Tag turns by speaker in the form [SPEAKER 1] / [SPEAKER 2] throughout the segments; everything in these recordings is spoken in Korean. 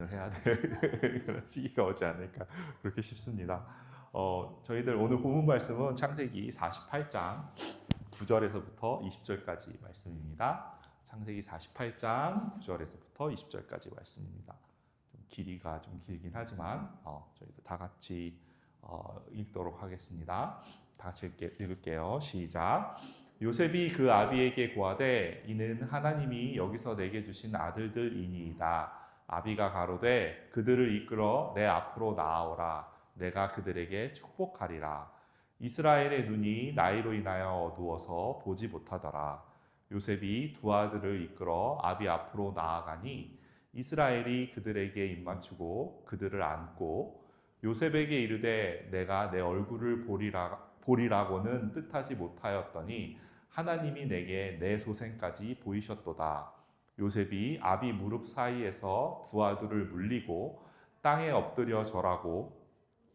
[SPEAKER 1] 결단을 해야 될 그런 시기가 오지 않을까 그렇게 싶습니다. 저희들 오늘 본문 말씀은 창세기 48장 9절에서부터 20절까지 말씀입니다. 창세기 48장 9절에서부터 20절까지 말씀입니다. 좀 길이가 좀 길긴 하지만 저희도 다 같이 읽도록 하겠습니다. 다 같이 읽을게요. 시작. 요셉이 그 아비에게 고하되 이는 하나님이 여기서 내게 주신 아들들이니이다. 아비가 가로되 그들을 이끌어 내 앞으로 나아오라. 내가 그들에게 축복하리라. 이스라엘의 눈이 나이로 인하여 어두워서 보지 못하더라. 요셉이 두 아들을 이끌어 아비 앞으로 나아가니 이스라엘이 그들에게 입맞추고 그들을 안고 요셉에게 이르되 내가 내 얼굴을 보리라고는 뜻하지 못하였더니 하나님이 내게 내 소생까지 보이셨도다. 요셉이 아비 무릎 사이에서 두 아들을 물리고 땅에 엎드려 절하고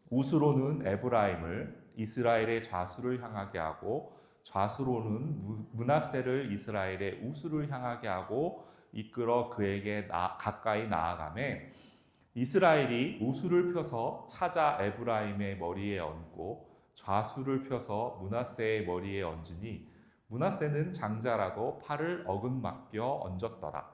[SPEAKER 1] 우스로는 에브라임을 이스라엘의 좌수를 향하게 하고 좌수로는 므낫세를 이스라엘의 우수를 향하게 하고 이끌어 그에게 가까이 나아가매 이스라엘이 우수를 펴서 찾아 에브라임의 머리에 얹고 좌수를 펴서 므낫세의 머리에 얹으니 므낫세는 장자라도 팔을 어긋맞겨 얹었더라.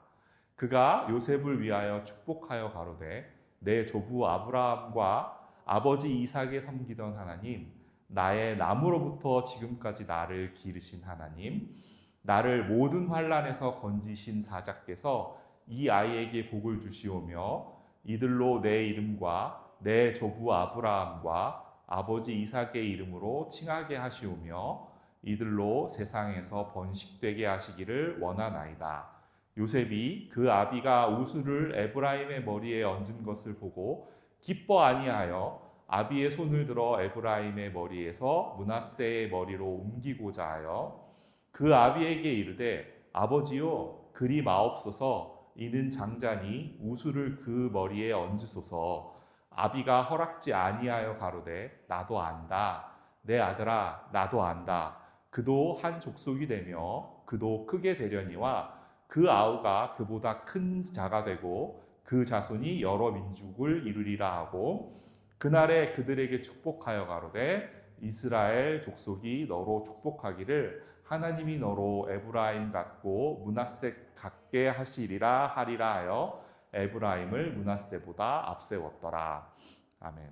[SPEAKER 1] 그가 요셉을 위하여 축복하여 가로되 내 조부 아브라함과 아버지 이삭에 섬기던 하나님, 나의 나무로부터 지금까지 나를 기르신 하나님, 나를 모든 환난에서 건지신 사자께서 이 아이에게 복을 주시오며 이들로 내 이름과 내 조부 아브라함과 아버지 이삭의 이름으로 칭하게 하시오며 이들로 세상에서 번식되게 하시기를 원하나이다. 요셉이 그 아비가 우수를 에브라임의 머리에 얹은 것을 보고 기뻐 아니하여 아비의 손을 들어 에브라임의 머리에서 므낫세의 머리로 옮기고자 하여 그 아비에게 이르되 아버지요 그리 마옵소서 이는 장자니 우수를 그 머리에 얹으소서. 아비가 허락지 아니하여 가로되 나도 안다. 내 아들아 나도 안다. 그도 한 족속이 되며 그도 크게 되려니와 그 아우가 그보다 큰 자가 되고 그 자손이 여러 민족을 이루리라 하고 그날에 그들에게 축복하여 가로되 이스라엘 족속이 너로 축복하기를 하나님이 너로 에브라임 같고 므낫세 같게 하시리라 하리라 하여 에브라임을 므낫세보다 앞세웠더라. 아멘.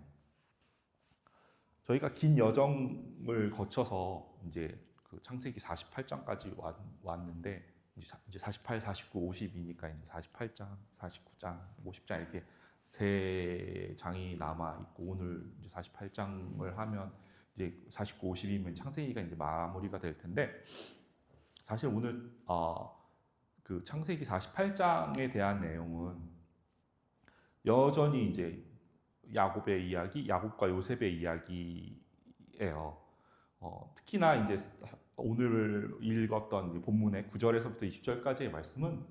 [SPEAKER 1] 저희가 긴 여정을 거쳐서 이제 그 창세기 48장까지 왔는데 이제 48, 49, 50이니까 이제 48장, 49장, 50장 이렇게 세 장이 남아 있고 오늘 이제 48장을 하면 이제 49, 50이면 창세기가 이제 마무리가 될 텐데 사실 오늘 그 창세기 48장에 대한 내용은 여전히 이제 야곱의 이야기, 야곱과 요셉의 이야기예요. 특히나 이제 오늘 읽었던 본문의 9절에서부터 20절까지의 말씀은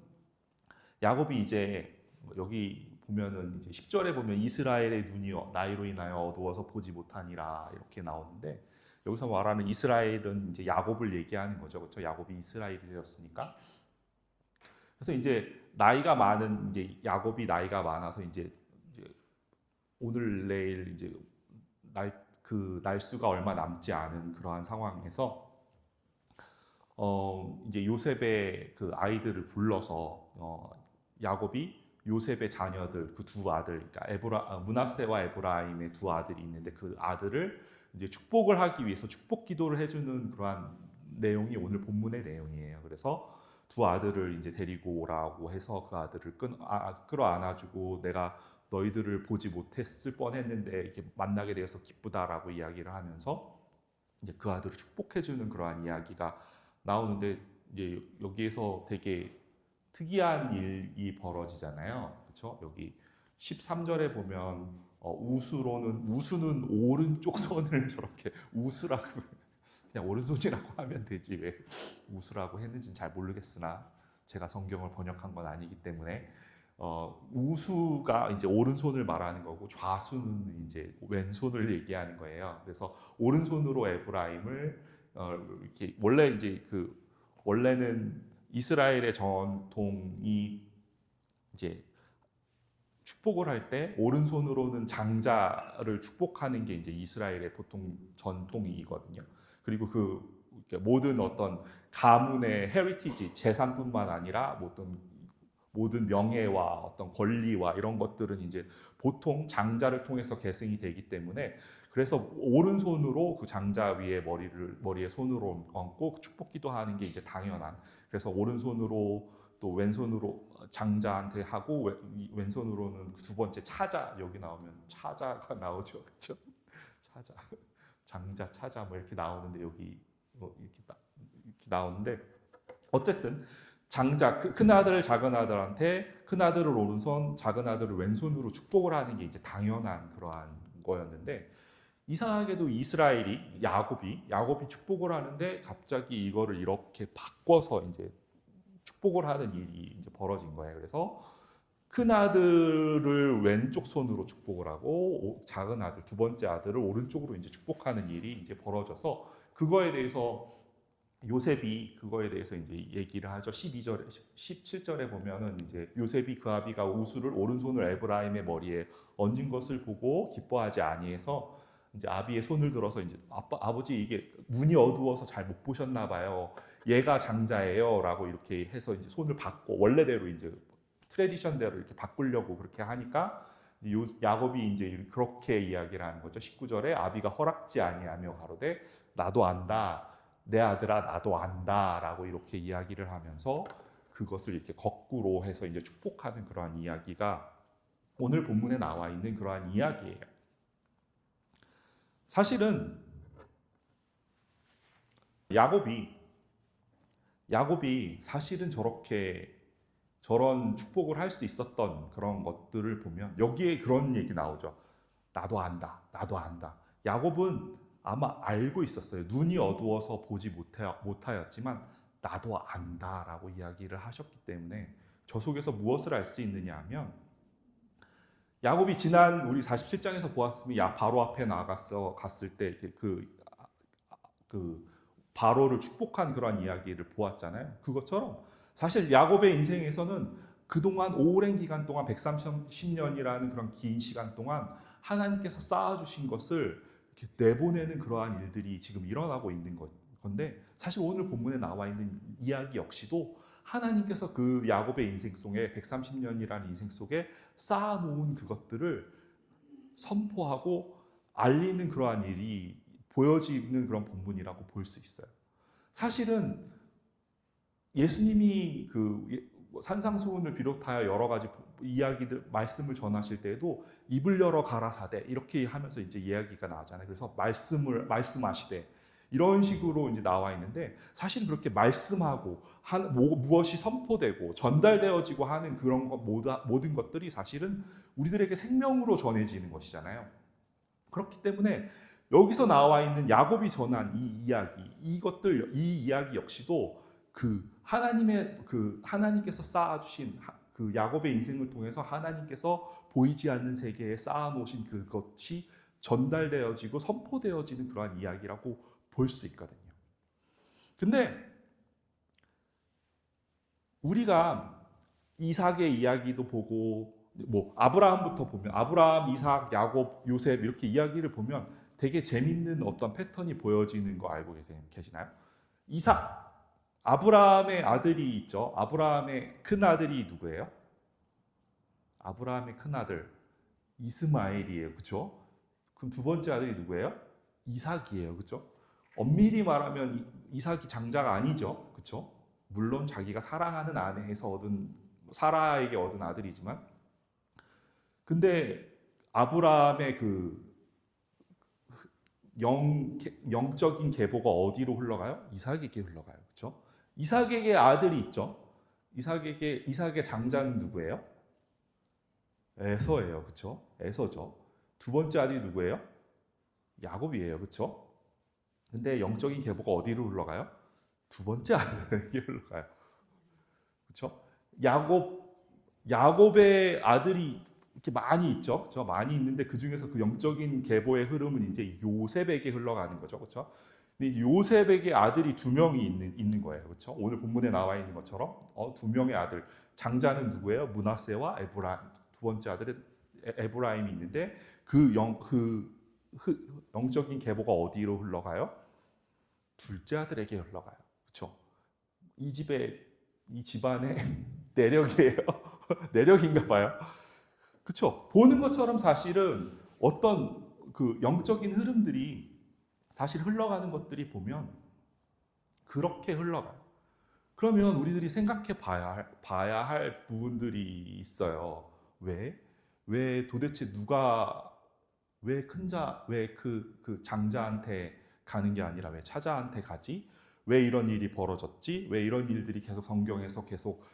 [SPEAKER 1] 야곱이 이제 여기 보면은 이제 10절에 보면 이스라엘의 눈이 나이로 인하여 어두워서 보지 못하니라 이렇게 나오는데 여기서 말하는 이스라엘은 이제 야곱을 얘기하는 거죠. 그렇죠? 야곱이 이스라엘이 되었으니까. 그래서 이제 나이가 많은 이제 야곱이 나이가 많아서 이제 오늘 내일 이제 그 날수가 얼마 남지 않은 그러한 상황에서 이제 요셉의 그 아이들을 불러서 야곱이 요셉의 자녀들 그 두 아들 그러니까 므낫세와 에브라임의 두 아들이 있는데 그 아들을 이제 축복을 하기 위해서 축복 기도를 해주는 그러한 내용이 오늘 본문의 내용이에요. 그래서 두 아들을 이제 데리고 오라고 해서 그 아들을 끌어안아주고 내가 너희들을 보지 못했을 뻔했는데 이렇게 만나게 되어서 기쁘다라고 이야기를 하면서 이제 그 아들을 축복해주는 그러한 이야기가 나오는데 이제 여기에서 되게 특이한 일이 벌어지잖아요. 그렇죠? 여기 13절에 보면 우수는 오른쪽 손을 저렇게 우수라고 그냥 오른손이라고 하면 되지 왜 우수라고 했는지는 잘 모르겠으나 제가 성경을 번역한 건 아니기 때문에 우수가 이제 오른손을 말하는 거고 좌수는 이제 왼손을 얘기하는 거예요. 그래서 오른손으로 에브라임을 이렇게 원래 이제 원래는 이스라엘의 전통이 이제 축복을 할 때 오른손으로는 장자를 축복하는 게 이제 이스라엘의 보통 전통이거든요. 그리고 그 모든 어떤 가문의 헤리티지 재산뿐만 아니라 모든 명예와 어떤 권리와 이런 것들은 이제 보통 장자를 통해서 계승이 되기 때문에 그래서 오른손으로 그 장자 위에 머리에 손으로 얹고 축복기도 하는 게 이제 당연한. 그래서 오른손으로 또 왼손으로 장자한테 하고 왼손으로는 두 번째 차자, 여기 나오면 차자가 나오죠, 그렇죠? 차자, 장자, 차자 뭐 이렇게 나오는데 여기 뭐 이렇게 나오는데 어쨌든 장자 큰 아들 작은 아들한테 큰 아들을 오른손 작은 아들을 왼손으로 축복을 하는 게 이제 당연한 그러한 거였는데 이상하게도 이스라엘이 야곱이 축복을 하는데 갑자기 이거를 이렇게 바꿔서 이제 축복을 하는 일이 이제 벌어진 거예요. 그래서 큰 아들을 왼쪽 손으로 축복을 하고 작은 아들 두 번째 아들을 오른쪽으로 이제 축복하는 일이 이제 벌어져서 그거에 대해서 요셉이 그거에 대해서 이제 얘기를 하죠. 12절에 17절에 보면은 이제 요셉이 그 아비가 우수를 오른손을 에브라임의 머리에 얹은 것을 보고 기뻐하지 아니해서 이제 아비의 손을 들어서 이제 아버지 이게 눈이 어두워서 잘 못 보셨나 봐요. 얘가 장자예요라고 이렇게 해서 이제 손을 받고 원래대로 이제 트레디션대로 이렇게 바꾸려고 그렇게 하니까 야곱이 이제 그렇게 이야기를 하는 거죠. 19절에 아비가 허락지 아니하며 가로되 나도 안다. 내 아들아 나도 안다라고 이렇게 이야기를 하면서 그것을 이렇게 거꾸로 해서 이제 축복하는 그러한 이야기가 오늘 본문에 나와 있는 그러한 이야기예요. 사실은 야곱이 사실은 저런 축복을 할 수 있었던 그런 것들을 보면 여기에 그런 얘기 나오죠. 나도 안다. 나도 안다. 야곱은 아마 알고 있었어요. 눈이 어두워서 보지 못하였지만 나도 안다라고 이야기를 하셨기 때문에 저 속에서 무엇을 알 수 있느냐 하면 야곱이 지난 우리 47장에서 보았으면 바로 앞에 갔을 때 그 바로를 축복한 그런 이야기를 보았잖아요. 그것처럼 사실 야곱의 인생에서는 그동안 오랜 기간 동안 130년이라는 그런 긴 시간 동안 하나님께서 쌓아주신 것을 이렇게 내보내는 그러한 일들이 지금 일어나고 있는 건데 사실 오늘 본문에 나와 있는 이야기 역시도 하나님께서 그 야곱의 인생 속에 130년이라는 인생 속에 쌓아놓은 그것들을 선포하고 알리는 그러한 일이 보여지는 그런 본문이라고 볼 수 있어요. 사실은 예수님이 산상수훈을 비롯하여 여러 가지 이야기들 말씀을 전하실 때에도 입을 열어 가라사대 이렇게 하면서 이제 이야기가 나오잖아요. 그래서 말씀하시되 이런 식으로 이제 나와 있는데 사실 그렇게 말씀하고 무엇이 선포되고 전달되어지고 하는 그런 모든 것들이 사실은 우리들에게 생명으로 전해지는 것이잖아요. 그렇기 때문에 여기서 나와 있는 야곱이 전한 이 이야기 역시도 하나님께서 쌓아주신 그 야곱의 인생을 통해서 하나님께서 보이지 않는 세계에 쌓아놓으신 그것이 전달되어지고 선포되어지는 그러한 이야기라고 볼 수 있거든요. 근데 우리가 이삭의 이야기도 보고 아브라함부터 보면 아브라함, 이삭, 야곱, 요셉 이렇게 이야기를 보면 되게 재밌는 어떤 패턴이 보여지는 거 알고 계시나요? 아브라함의 아들이 있죠. 아브라함의 큰 아들이 누구예요? 아브라함의 큰 아들 이스마엘이에요. 그렇죠? 그럼 두 번째 아들이 누구예요? 이삭이에요. 그렇죠? 엄밀히 말하면 이삭이 장자가 아니죠. 그렇죠? 물론 자기가 사랑하는 아내에서 사라에게 얻은 아들이지만 근데 아브라함의 영적인 계보가 어디로 흘러가요? 이삭에게 흘러가요. 그렇죠? 이삭에게 아들이 있죠. 이삭의 장자는 누구예요? 에서예요. 그렇죠? 에서죠. 두 번째 아들이 누구예요? 야곱이에요. 그렇죠? 근데 영적인 계보가 어디로 흘러가요? 두 번째 아들에게 흘러가요. 그렇죠? 야곱의 아들이 이렇게 많이 있죠. 그렇죠? 많이 있는데 그 중에서 그 영적인 계보의 흐름은 이제 요셉에게 흘러가는 거죠. 그렇죠? 근데 요셉에게 아들이 두 명이 있는 거예요. 그렇죠? 오늘 본문에 나와 있는 것처럼 두 명의 아들. 장자는 누구예요? 므낫세와 에브라임. 두 번째 아들은 에브라임이 있는데 영적인 계보가 어디로 흘러가요? 둘째 아들에게 흘러가요. 그렇죠? 이 집안의 내력이에요. 내력인가 봐요. 그렇죠? 보는 것처럼 사실은 어떤 그 영적인 흐름들이 사실 흘러가는 것들이 보면 그렇게 흘러가요. 그러면 우리들이 생각해 봐야 할 부분들이 있어요. 왜 도대체 누가 왜 그 장자한테 가는 게 아니라 왜 차자한테 가지? 왜 이런 일이 벌어졌지? 왜 이런 일들이 계속 성경에서 계속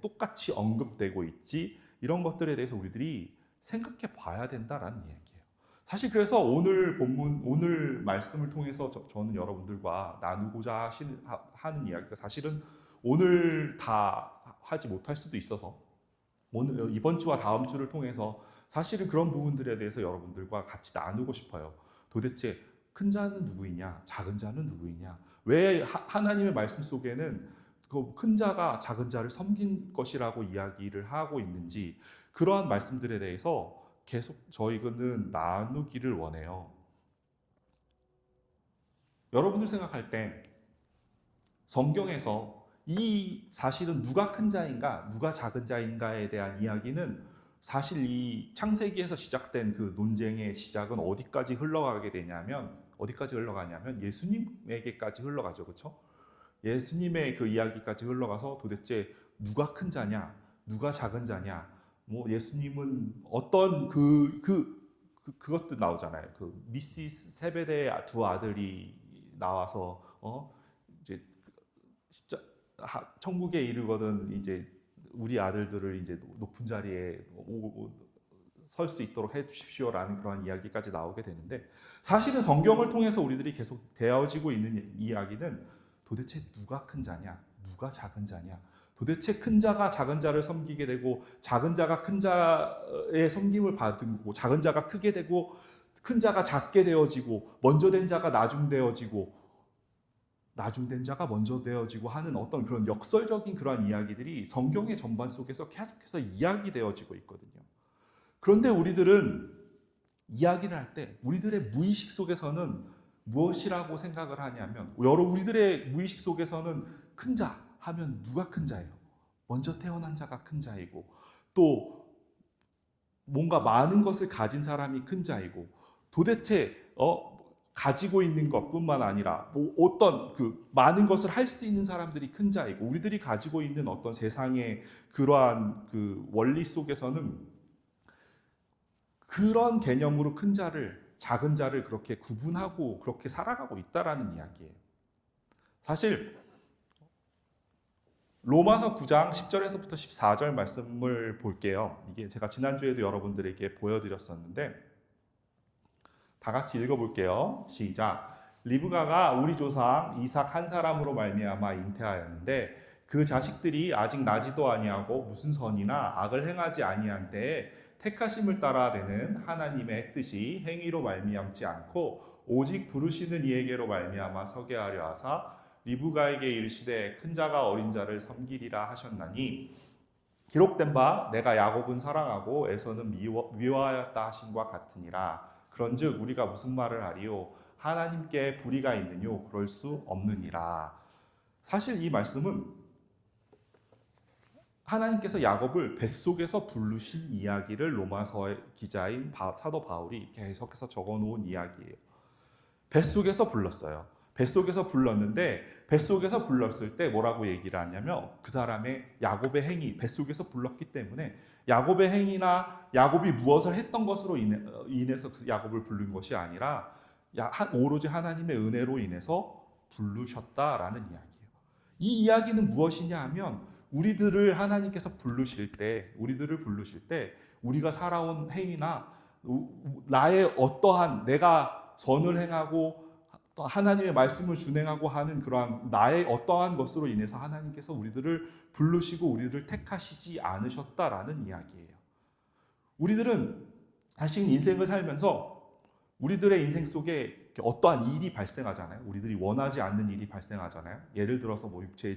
[SPEAKER 1] 똑같이 언급되고 있지? 이런 것들에 대해서 우리들이 생각해 봐야 된다라는 이야기예요. 사실 그래서 오늘 말씀을 통해서 저는 여러분들과 나누고자 하는 이야기가 사실은 오늘 다 하지 못할 수도 있어서 이번 주와 다음 주를 통해서 사실은 그런 부분들에 대해서 여러분들과 같이 나누고 싶어요. 도대체 큰 자는 누구이냐, 작은 자는 누구이냐, 왜 하나님의 말씀 속에는 그 큰 자가 작은 자를 섬긴 것이라고 이야기를 하고 있는지 그러한 말씀들에 대해서 계속 저희는 나누기를 원해요. 여러분들 생각할 때 성경에서 이 사실은 누가 큰 자인가, 누가 작은 자인가에 대한 이야기는 사실 이 창세기에서 시작된 그 논쟁의 시작은 어디까지 흘러가냐면 예수님에게까지 흘러가죠. 그렇죠? 예수님의 그 이야기까지 흘러가서 도대체 누가 큰 자냐, 누가 작은 자냐, 뭐 예수님은 어떤 그것도 나오잖아요. 그 미시스 세베대의 두 아들이 나와서 이제 천국에 이르거든 이제 우리 아들들을 이제 높은 자리에 설 수 있도록 해주십시오라는 그런 이야기까지 나오게 되는데 사실은 성경을 통해서 우리들이 계속 되어지고 있는 이야기는 도대체 누가 큰 자냐, 누가 작은 자냐, 도대체 큰 자가 작은 자를 섬기게 되고 작은 자가 큰 자의 섬김을 받은 거고 작은 자가 크게 되고 큰 자가 작게 되어지고 먼저 된 자가 나중되어지고 나중된 자가 먼저 되어지고 하는 어떤 그런 역설적인 그러한 이야기들이 성경의 전반 속에서 계속해서 이야기되어지고 있거든요. 그런데 우리들은 이야기를 할 때 우리들의 무의식 속에서는 무엇이라고 생각을 하냐면 우리들의 무의식 속에서는 큰 자 하면 누가 큰 자예요? 먼저 태어난 자가 큰 자이고 또 뭔가 많은 것을 가진 사람이 큰 자이고 도대체 가지고 있는 것뿐만 아니라 뭐 어떤 그 많은 것을 할 수 있는 사람들이 큰 자이고 우리들이 가지고 있는 어떤 세상의 그러한 그 원리 속에서는 그런 개념으로 큰 자를 작은 자를 그렇게 구분하고 그렇게 살아가고 있다라는 이야기예요. 사실 로마서 9장 10절에서부터 14절 말씀을 볼게요. 이게 제가 지난주에도 여러분들에게 보여드렸었는데 다 같이 읽어볼게요. 시작. 리브가가 우리 조상 이삭 한 사람으로 말미암아 잉태하였는데 그 자식들이 아직 나지도 아니하고 무슨 선이나 악을 행하지 아니한 때에 택하심을 따라 되는 하나님의 뜻이 행위로 말미암지 않고 오직 부르시는 이에게로 말미암아 서게 하려 하사 리브가에게 이르시되 큰 자가 어린 자를 섬기리라 하셨나니 기록된 바 내가 야곱은 사랑하고 에서는 미워하였다 하신과 같으니라. 그런즉 우리가 무슨 말을 하리요? 하나님께 불의가 있느뇨? 그럴 수 없느니라. 사실 이 말씀은 하나님께서 야곱을 뱃속에서 부르신 이야기를 로마서의 기자인 사도 바울이 계속해서 적어놓은 이야기예요. 뱃속에서 불렀어요. 뱃속에서 불렀는데 뱃속에서 불렀을 때 뭐라고 얘기를 하냐면 그 사람의 야곱의 행위, 뱃속에서 불렀기 때문에 야곱의 행위나 야곱이 무엇을 했던 것으로 인해서 그 야곱을 부른 것이 아니라 오로지 하나님의 은혜로 인해서 부르셨다라는 이야기예요. 이 이야기는 무엇이냐 하면 우리들을 하나님께서 부르실 때 우리가 살아온 행위나 나의 어떠한 내가 선을 행하고 하나님의 말씀을 준행하고 하는 그러한 나의 어떠한 것으로 인해서 하나님께서 우리들을 부르시고 우리들을 택하시지 않으셨다라는 이야기예요. 우리들은 사실 인생을 살면서 우리들의 인생 속에 어떠한 일이 발생하잖아요. 우리들이 원하지 않는 일이 발생하잖아요. 예를 들어서 뭐 육체의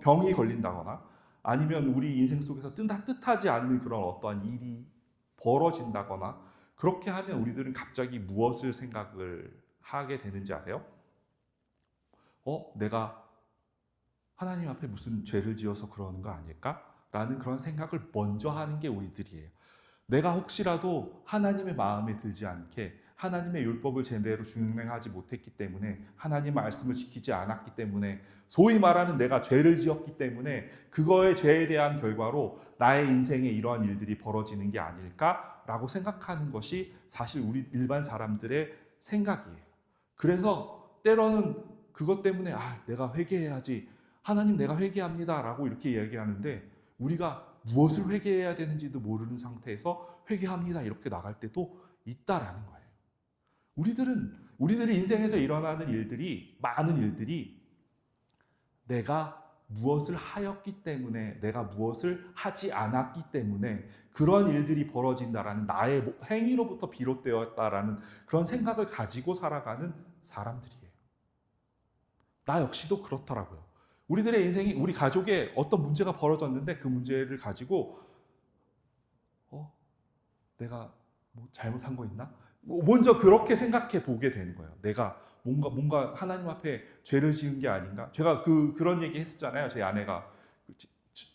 [SPEAKER 1] 병이 걸린다거나 아니면 우리 인생 속에서 뜻하지 않는 그런 어떠한 일이 벌어진다거나 그렇게 하면 우리들은 갑자기 무엇을 생각을 하게 되는지 아세요? 내가 하나님 앞에 무슨 죄를 지어서 그러는 거 아닐까? 라는 그런 생각을 먼저 하는 게 우리들이에요. 내가 혹시라도 하나님의 마음에 들지 않게 하나님의 율법을 제대로 준행하지 못했기 때문에 하나님의 말씀을 지키지 않았기 때문에 소위 말하는 내가 죄를 지었기 때문에 그거의 죄에 대한 결과로 나의 인생에 이러한 일들이 벌어지는 게 아닐까라고 생각하는 것이 사실 우리 일반 사람들의 생각이에요. 그래서 때로는 그것 때문에 내가 회개해야지, 하나님 내가 회개합니다 라고 이렇게 이야기하는데 우리가 무엇을 회개해야 되는지도 모르는 상태에서 회개합니다 이렇게 나갈 때도 있다라는 거예요. 우리들의 인생에서 일어나는 일들이, 많은 일들이 내가 무엇을 하였기 때문에, 내가 무엇을 하지 않았기 때문에 그런 일들이 벌어진다라는 나의 행위로부터 비롯되었다라는 그런 생각을 가지고 살아가는 사람들이에요. 나 역시도 그렇더라고요. 우리들의 인생이, 우리 가족에 어떤 문제가 벌어졌는데 그 문제를 가지고 내가 뭐 잘못한 거 있나? 먼저 그렇게 생각해 보게 되는 거예요. 내가 뭔가 하나님 앞에 죄를 지은 게 아닌가? 제가 그런 얘기 했었잖아요. 제 아내가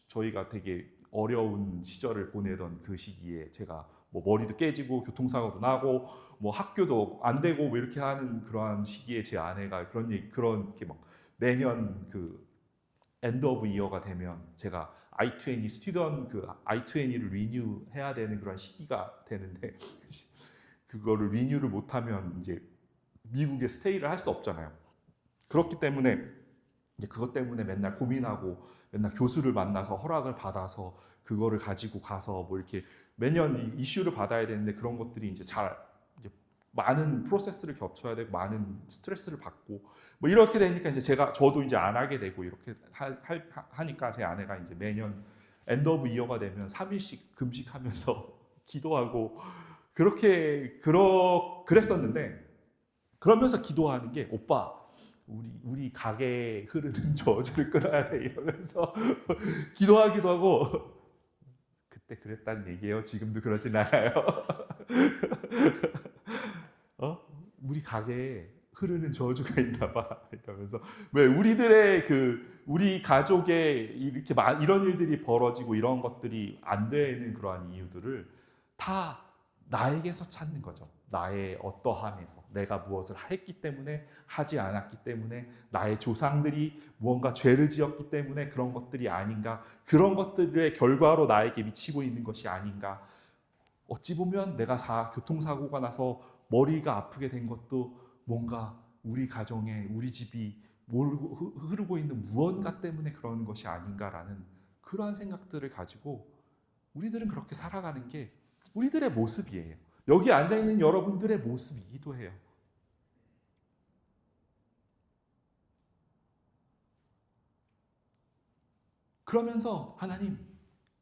[SPEAKER 1] 저희가 되게 어려운 시절을 보내던 그 시기에 제가 뭐 머리도 깨지고 교통사고도 나고 뭐 학교도 안 되고 뭐 이렇게 하는 그러한 시기에 제 아내가 그런 게 막 매년 그 엔드 오브 이어가 되면 제가 I-20 스튜던 그 I-20를 리뉴 해야 되는 그런 시기가 되는데 그거를 리뉴를 못하면 이제 미국에 스테이를 할 수 없잖아요. 그렇기 때문에 이제 그것 때문에 맨날 고민하고 맨날 교수를 만나서 허락을 받아서 그거를 가지고 가서 뭐 이렇게 매년 이슈를 받아야 되는데 그런 것들이 이제 많은 프로세스를 겹쳐야 되고 많은 스트레스를 받고 뭐 이렇게 되니까 이제 저도 이제 안 하게 되고 이렇게 하니까 제 아내가 이제 매년 엔드 오브 이어가 되면 3일씩 금식하면서 기도하고 그랬었는데 그러면서 기도하는 게 오빠 우리 가게에 흐르는 저주를 끊어야 돼 이러면서 기도하기도 하고 그때 그랬다는 얘기예요. 지금도 그러진 않아요. 우리 가게에 흐르는 저주가 있나 봐 이러면서 왜 우리 가족에 이렇게 이런 일들이 벌어지고 이런 것들이 안 되는 그러한 이유들을 다 나에게서 찾는 거죠. 나의 어떠함에서 내가 무엇을 했기 때문에 하지 않았기 때문에 나의 조상들이 무언가 죄를 지었기 때문에 그런 것들이 아닌가, 그런 것들의 결과로 나에게 미치고 있는 것이 아닌가. 어찌 보면 내가 교통사고가 나서 머리가 아프게 된 것도 뭔가 우리 가정에 우리 집이 흐르고 있는 무언가 때문에 그러는 것이 아닌가라는 그러한 생각들을 가지고 우리들은 그렇게 살아가는 게 우리들의 모습이에요. 여기 앉아있는 여러분들의 모습이기도 해요. 그러면서 하나님,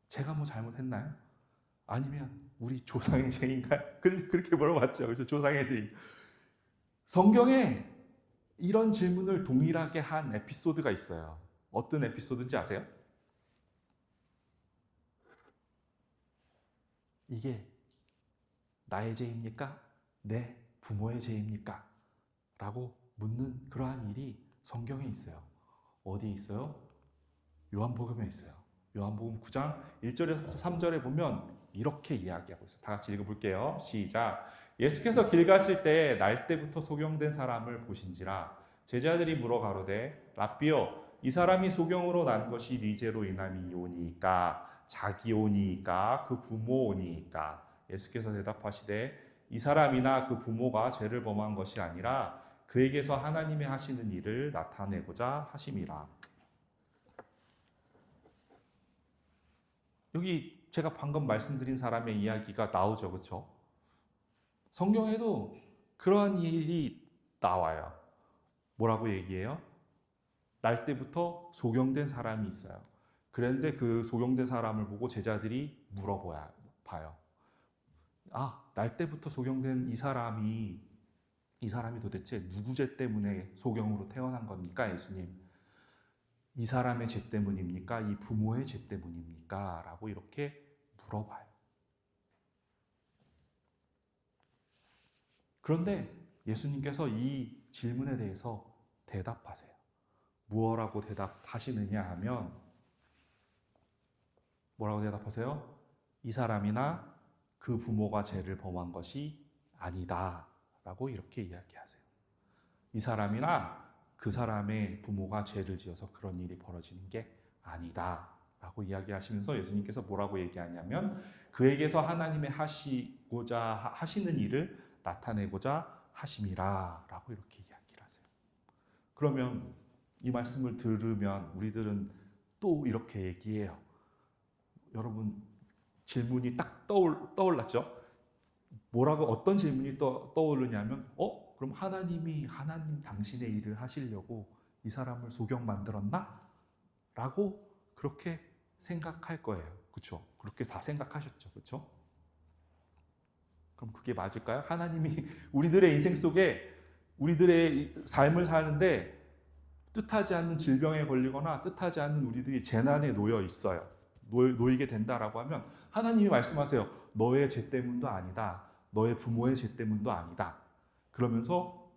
[SPEAKER 1] 제가 뭐 잘못했나요? 아니면 우리 조상의 죄인가요? 그렇게 물어봤죠. 그래서 조상의 죄인. 성경에 이런 질문을 동일하게 한 에피소드가 있어요. 어떤 에피소드인지 아세요? 이게 나의 죄입니까? 내 부모의 죄입니까? 라고 묻는 그러한 일이 성경에 있어요. 어디에 있어요? 요한복음에 있어요. 요한복음 9장 1절에서 3절에 보면 이렇게 이야기하고 있어요. 다 같이 읽어볼게요. 시작. 예수께서 길 가실 때 날 때부터 소경된 사람을 보신지라 제자들이 물어 가로되 랍비여 이 사람이 소경으로 난 것이 네 죄로 인함이오니이까 자기오니이까 그 부모오니이까 예수께서 대답하시되 이 사람이나 그 부모가 죄를 범한 것이 아니라 그에게서 하나님의 하시는 일을 나타내고자 하심이라. 여기 제가 방금 말씀드린 사람의 이야기가 나오죠. 그렇죠? 성경에도 그러한 일이 나와요. 뭐라고 얘기해요? 날 때부터 소경된 사람이 있어요. 그런데 그 소경된 사람을 보고 제자들이 물어봐요. 날 때부터 소경된 이 사람이 도대체 누구 죄 때문에 소경으로 태어난 겁니까, 예수님? 이 사람의 죄 때문입니까? 이 부모의 죄 때문입니까? 라고 이렇게 물어봐요. 그런데 예수님께서 이 질문에 대해서 대답하세요. 무엇라고 대답하시느냐 하면 뭐라고 대답하세요? 이 사람이나 그 부모가 죄를 범한 것이 아니다 라고 이렇게 이야기하세요. 이 사람이나 그 사람의 부모가 죄를 지어서 그런 일이 벌어지는 게 아니다 라고 이야기하시면서 예수님께서 뭐라고 얘기하냐면 그에게서 하나님의 하시는 일을 나타내고자 하심이라 라고 이렇게 이야기를 하세요. 그러면 이 말씀을 들으면 우리들은 또 이렇게 얘기해요. 여러분 질문이 딱 떠올랐죠? 뭐라고 어떤 질문이 떠오르냐면 그럼 하나님 당신의 일을 하시려고 이 사람을 소경 만들었나? 라고 그렇게 생각할 거예요. 그렇죠? 그렇게 다 생각하셨죠. 그렇죠? 그럼 그게 맞을까요? 하나님이 우리들의 인생 속에 우리들의 삶을 사는데 뜻하지 않는 질병에 걸리거나 뜻하지 않는 우리들이 재난에 놓여 있어요. 놓이게 된다라고 하면 하나님이 말씀하세요. 너의 죄 때문도 아니다. 너의 부모의 죄 때문도 아니다. 그러면서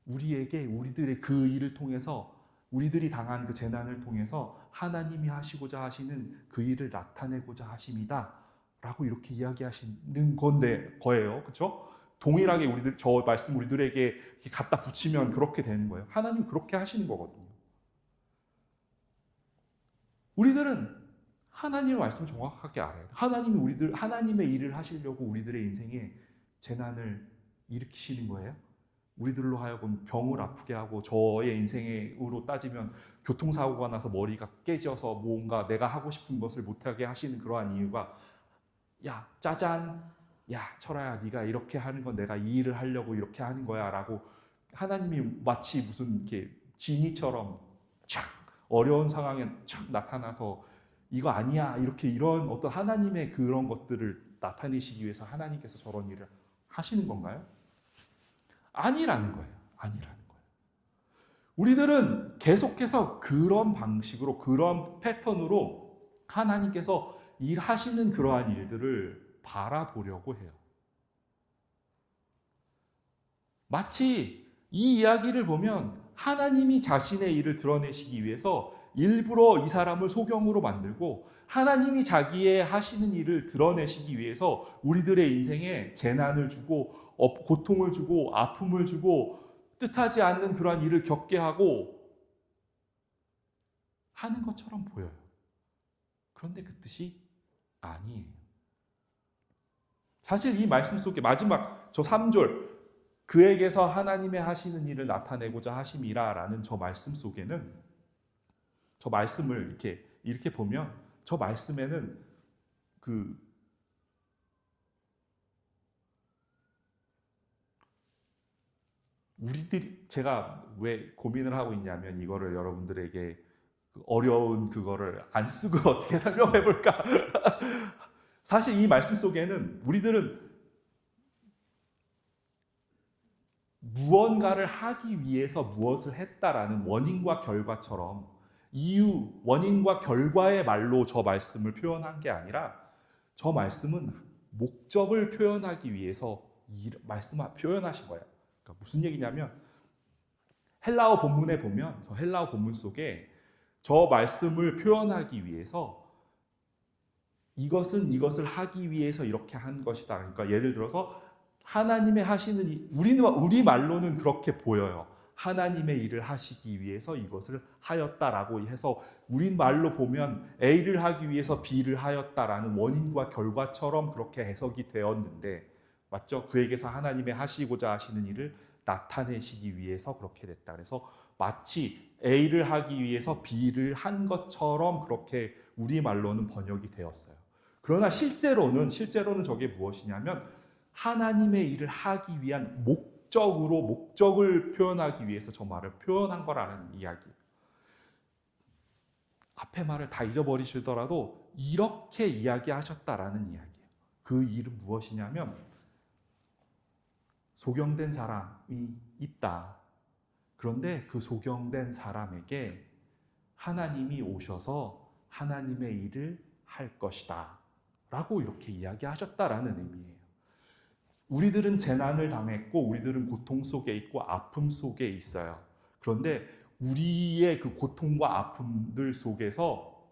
[SPEAKER 1] 우리들의 그 일을 통해서 우리들이 당한 그 재난을 통해서 하나님이 하시고자 하시는 그 일을 나타내고자 하심이다. 라고 이렇게 이야기하시는 거예요. 그렇죠? 동일하게 저 말씀 우리들에게 갖다 붙이면 그렇게 되는 거예요. 하나님 그렇게 하시는 거거든요. 우리들은 하나님의 말씀을 정확하게 알아야 돼요. 하나님의 일을 하시려고 우리들의 인생에 재난을 일으키시는 거예요. 우리들로 하여금 병을 아프게 하고 저의 인생으로 따지면 교통사고가 나서 머리가 깨져서 뭔가 내가 하고 싶은 것을 못하게 하시는 그러한 이유가 야 짜잔 야 철아야 네가 이렇게 하는 건 내가 이 일을 하려고 이렇게 하는 거야 라고 하나님이 마치 무슨 이렇게 지니처럼 촥 어려운 상황에 촥 나타나서 이거 아니야 이런 어떤 하나님의 그런 것들을 나타내시기 위해서 하나님께서 저런 일을 하시는 건가요? 아니라는 거예요. 우리들은 계속해서 그런 방식으로 그런 패턴으로 하나님께서 일하시는 그러한 일들을 바라보려고 해요. 마치 이 이야기를 보면 하나님이 자신의 일을 드러내시기 위해서 일부러 이 사람을 소경으로 만들고 하나님이 자기의 하시는 일을 드러내시기 위해서 우리들의 인생에 재난을 주고 고통을 주고 아픔을 주고 뜻하지 않는 그러한 일을 겪게 하고 하는 것처럼 보여요. 그런데 그 뜻이 아니에요. 사실 이 말씀 속에 마지막 저 3절 그에게서 하나님의 하시는 일을 나타내고자 하심이라라는 저 말씀 속에는 저 말씀을 이렇게 보면 저 말씀에는 제가 왜 고민을 하고 있냐면 이거를 여러분들에게 어려운 그거를 안 쓰고 어떻게 설명해 볼까? 사실 이 말씀 속에는 우리들은 무언가를 하기 위해서 무엇을 했다라는 원인과 결과처럼 원인과 결과의 말로 저 말씀을 표현한 게 아니라 저 말씀은 목적을 표현하기 위해서 이 말씀을 표현하신 거예요. 그러니까 무슨 얘기냐면 헬라어 본문에 보면 저 헬라어 본문 속에 저 말씀을 표현하기 위해서 이것을 하기 위해서 이렇게 한 것이다. 그러니까 예를 들어서 하나님의 하시는 우리 말로는 그렇게 보여요. 하나님의 일을 하시기 위해서 이것을 하였다라고 해서 우리 말로 보면 A를 하기 위해서 B를 하였다라는 원인과 결과처럼 그렇게 해석이 되었는데 맞죠? 그에게서 하나님의 하시고자 하시는 일을 나타내시기 위해서 그렇게 됐다. 그래서 마치 A를 하기 위해서 B를 한 것처럼 그렇게 우리 말로는 번역이 되었어요. 그러나 실제로는 저게 무엇이냐면 하나님의 일을 하기 위한 목적을 표현하기 위해서 저 말을 표현한 거라는 이야기예요. 앞에 말을 다 잊어버리시더라도 이렇게 이야기하셨다라는 이야기예요. 그 일은 무엇이냐면 소경된 사람이 있다. 그런데 그 소경된 사람에게 하나님이 오셔서 하나님의 일을 할 것이다 라고 이렇게 이야기하셨다라는 의미예요. 우리들은 재난을 당했고 우리들은 고통 속에 있고 아픔 속에 있어요. 그런데 우리의 그 고통과 아픔들 속에서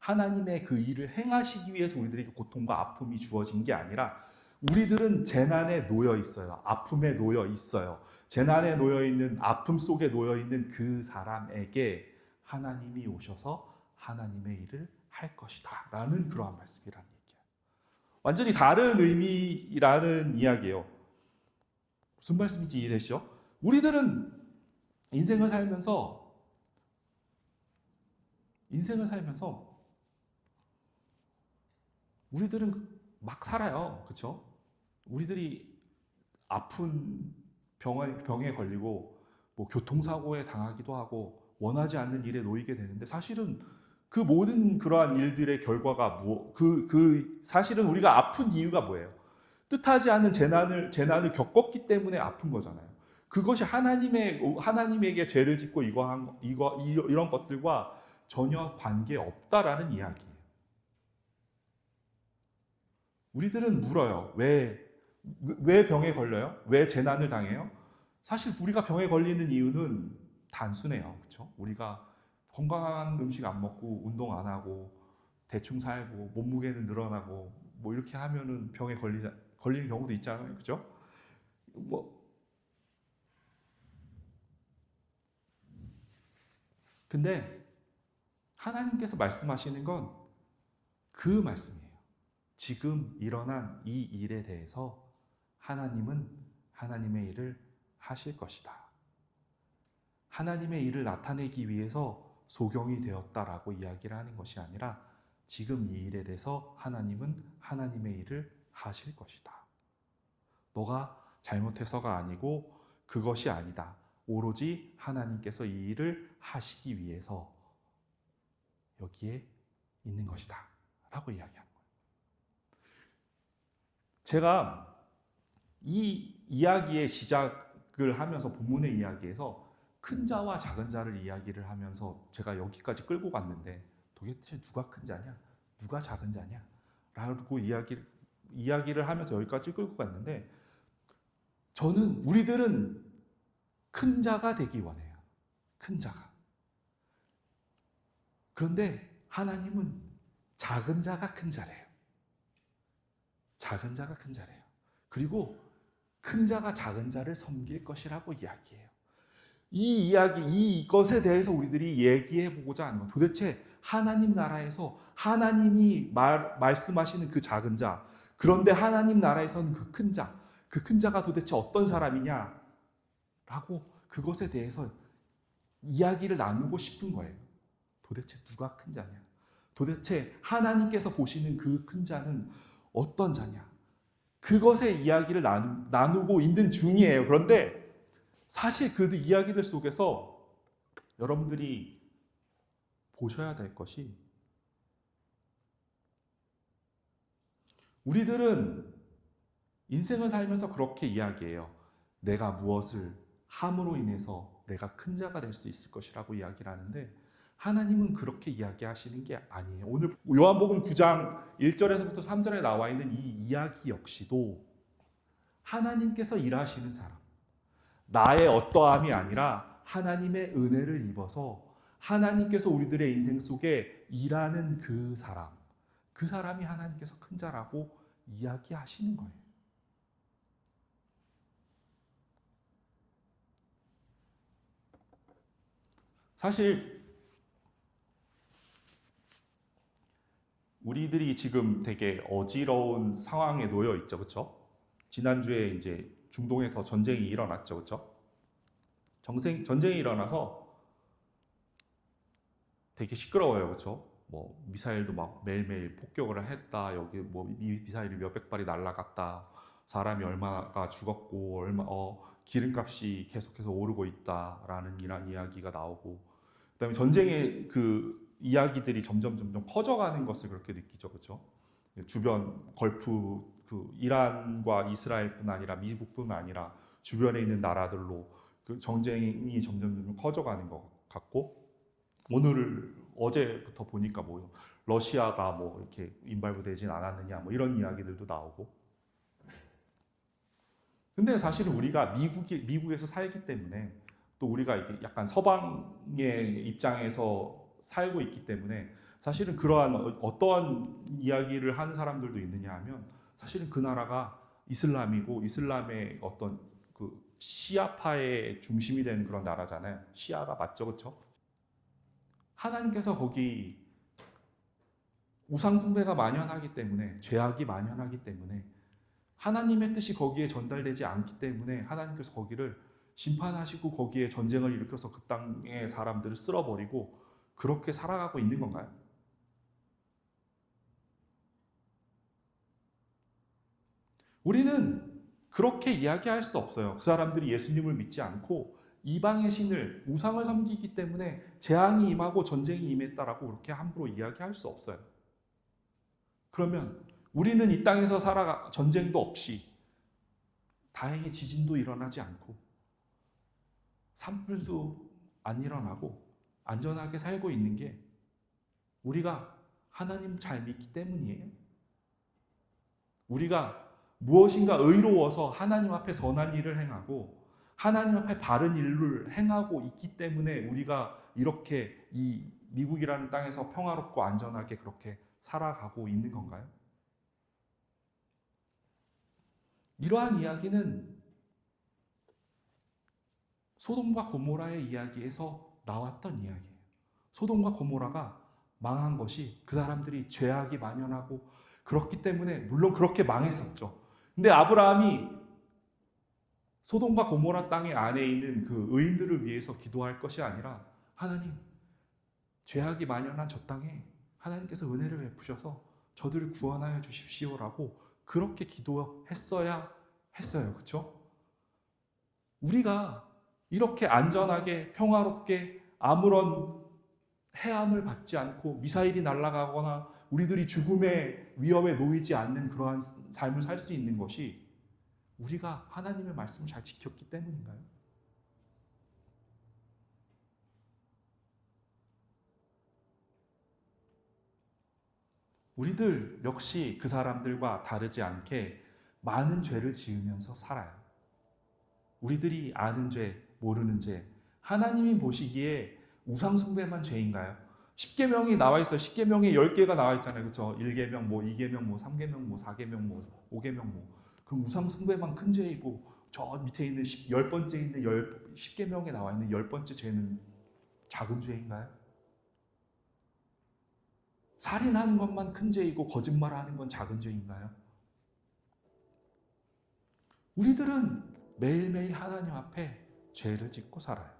[SPEAKER 1] 하나님의 그 일을 행하시기 위해서 우리들에게 고통과 아픔이 주어진 게 아니라 우리들은 재난에 놓여 있어요. 아픔에 놓여 있어요. 재난에 놓여 있는, 아픔 속에 놓여 있는 그 사람에게 하나님이 오셔서 하나님의 일을 할 것이다 라는 그러한 말씀이라는 얘기예요. 완전히 다른 의미라는 이야기예요. 무슨 말씀인지 이해되시죠? 우리들은 인생을 살면서 우리들은 막 살아요. 그렇죠? 우리들이 아픈 병에 걸리고 뭐 교통사고에 당하기도 하고 원하지 않는 일에 놓이게 되는데 사실은 그 모든 그러한 일들의 결과가 사실은 우리가 아픈 이유가 뭐예요? 뜻하지 않은 재난을 겪었기 때문에 아픈 거잖아요. 그것이 하나님에게 죄를 짓고 이런 것들과 전혀 관계 없다라는 이야기예요. 우리들은 물어요. 왜 병에 걸려요? 왜 재난을 당해요? 사실 우리가 병에 걸리는 이유는 단순해요. 그렇죠? 우리가 건강한 음식 안 먹고 운동 안 하고 대충 살고 몸무게는 늘어나고 뭐 이렇게 하면은 병에 걸리는 경우도 있잖아요. 그렇죠? 근데 하나님께서 말씀하시는 건 그 말씀이에요. 지금 일어난 이 일에 대해서 하나님은 하나님의 일을 하실 것이다. 하나님의 일을 나타내기 위해서 소경이 되었다라고 이야기를 하는 것이 아니라 지금 이 일에 대해서 하나님은 하나님의 일을 하실 것이다. 너가 잘못해서가 아니고 그것이 아니다. 오로지 하나님께서 이 일을 하시기 위해서 여기에 있는 것이다. 라고 이야기하는 거예요. 제가 이 이야기의 시작을 하면서 본문의 이야기에서 큰 자와 작은 자를 이야기를 하면서 제가 여기까지 끌고 갔는데 도대체 누가 큰 자냐? 누가 작은 자냐? 라고 이야기를 하면서 여기까지 끌고 갔는데 우리들은 큰 자가 되기 원해요. 큰 자가. 그런데 하나님은 작은 자가 큰 자래요. 작은 자가 큰 자래요. 그리고 큰 자가 작은 자를 섬길 것이라고 이야기해요. 이것에 대해서 우리들이 얘기해 보고자 하는 건 도대체 하나님 나라에서 하나님이 말씀하시는 그 작은 자, 그런데 하나님 나라에서는 그 큰 자가 도대체 어떤 사람이냐? 라고 그것에 대해서 이야기를 나누고 싶은 거예요. 도대체 누가 큰 자냐? 도대체 하나님께서 보시는 그 큰 자는 어떤 자냐? 그것의 이야기를 나누고 있는 중이에요. 그런데 사실 그 이야기들 속에서 여러분들이 보셔야 될 것이 우리들은 인생을 살면서 그렇게 이야기해요. 내가 무엇을 함으로 인해서 내가 큰 자가 될 수 있을 것이라고 이야기를 하는데 하나님은 그렇게 이야기하시는 게 아니에요. 오늘 요한복음 9장 1절에서부터 3절에 나와 있는 이 이야기 역시도 하나님께서 일하시는 사람, 나의 어떠함이 아니라 하나님의 은혜를 입어서 하나님께서 우리들의 인생 속에 일하는 그 사람이 하나님께서 큰 자라고 이야기하시는 거예요. 사실 우리들이 지금 되게 어지러운 상황에 놓여 있죠, 그렇죠? 지난주에 이제 중동에서 전쟁이 일어났죠, 그렇죠? 전쟁이 일어나서 되게 시끄러워요, 그렇죠? 뭐 미사일도 막 매일매일 폭격을 했다. 여기 뭐 미사일이 몇백 발이 날아갔다. 사람이 얼마가 죽었고 기름값이 계속해서 오르고 있다라는 이런 이야기가 나오고, 그다음에 전쟁의 그 이야기들이 점점 커져가는 것을 그렇게 느끼죠, 그렇죠? 주변 걸프 이란과 이스라엘뿐 아니라 미국뿐 아니라 주변에 있는 나라들로 그 전쟁이 점점 커져가는 것 같고, 오늘 어제부터 보니까 뭐 러시아가 뭐 이렇게 인발부되진 않았느냐 뭐 이런 이야기들도 나오고. 근데 사실은 우리가 미국에서 살기 때문에 또 우리가 이게 약간 서방의 입장에서 살고 있기 때문에 사실은 그러한 어떠한 이야기를 하는 사람들도 있느냐 하면 사실은 그 나라가 이슬람이고 이슬람의 어떤 그 시아파의 중심이 되는 그런 나라잖아요. 시아가 맞죠, 그렇죠? 하나님께서 거기 우상 숭배가 만연하기 때문에 죄악이 만연하기 때문에 하나님의 뜻이 거기에 전달되지 않기 때문에 하나님께서 거기를 심판하시고 거기에 전쟁을 일으켜서 그 땅의 사람들을 쓸어버리고 그렇게 살아가고 있는 건가요? 우리는 그렇게 이야기할 수 없어요. 그 사람들이 예수님을 믿지 않고 이방의 신을 우상을 섬기기 때문에 재앙이 임하고 전쟁이 임했다라고 그렇게 함부로 이야기할 수 없어요. 그러면 우리는 이 땅에서 살아가 전쟁도 없이 다행히 지진도 일어나지 않고 산불도 안 일어나고 안전하게 살고 있는 게 우리가 하나님 잘 믿기 때문이에요. 우리가 무엇인가 의로워서 하나님 앞에 선한 일을 행하고 하나님 앞에 바른 일을 행하고 있기 때문에 우리가 이렇게 이 미국이라는 땅에서 평화롭고 안전하게 그렇게 살아가고 있는 건가요? 이러한 이야기는 소돔과 고모라의 이야기에서 나왔던 이야기예요. 소돔과 고모라가 망한 것이 그 사람들이 죄악이 만연하고 그렇기 때문에 물론 그렇게 망했었죠. 근데 아브라함이 소돔과 고모라 땅의 안에 있는 그 의인들을 위해서 기도할 것이 아니라 하나님, 죄악이 만연한 저 땅에 하나님께서 은혜를 베푸셔서 저들을 구원하여 주십시오라고 그렇게 기도했어야 했어요. 그렇죠? 우리가 이렇게 안전하게 평화롭게 아무런 해함을 받지 않고 미사일이 날아가거나 우리들이 죽음의 위험에 놓이지 않는 그러한 삶을 살 수 있는 것이 우리가 하나님의 말씀을 잘 지켰기 때문인가요? 우리들 역시 그 사람들과 다르지 않게 많은 죄를 지으면서 살아요. 우리들이 아는 죄, 모르는 죄, 하나님이 보시기에 우상숭배만 죄인가요? 10계명이 나와 있어요. 10계명에 10개가 나와 있잖아요. 그렇죠? 1계명, 뭐 2계명, 뭐 3계명, 뭐 4계명, 뭐 5계명 뭐. 그럼 우상숭배만 큰 죄이고 저 밑에 있는 10번째 있는 10계명에 나와 있는 10번째 죄는 작은 죄인가요? 살인하는 것만 큰 죄이고 거짓말하는 건 작은 죄인가요? 우리들은 매일매일 하나님 앞에 죄를 짓고 살아요.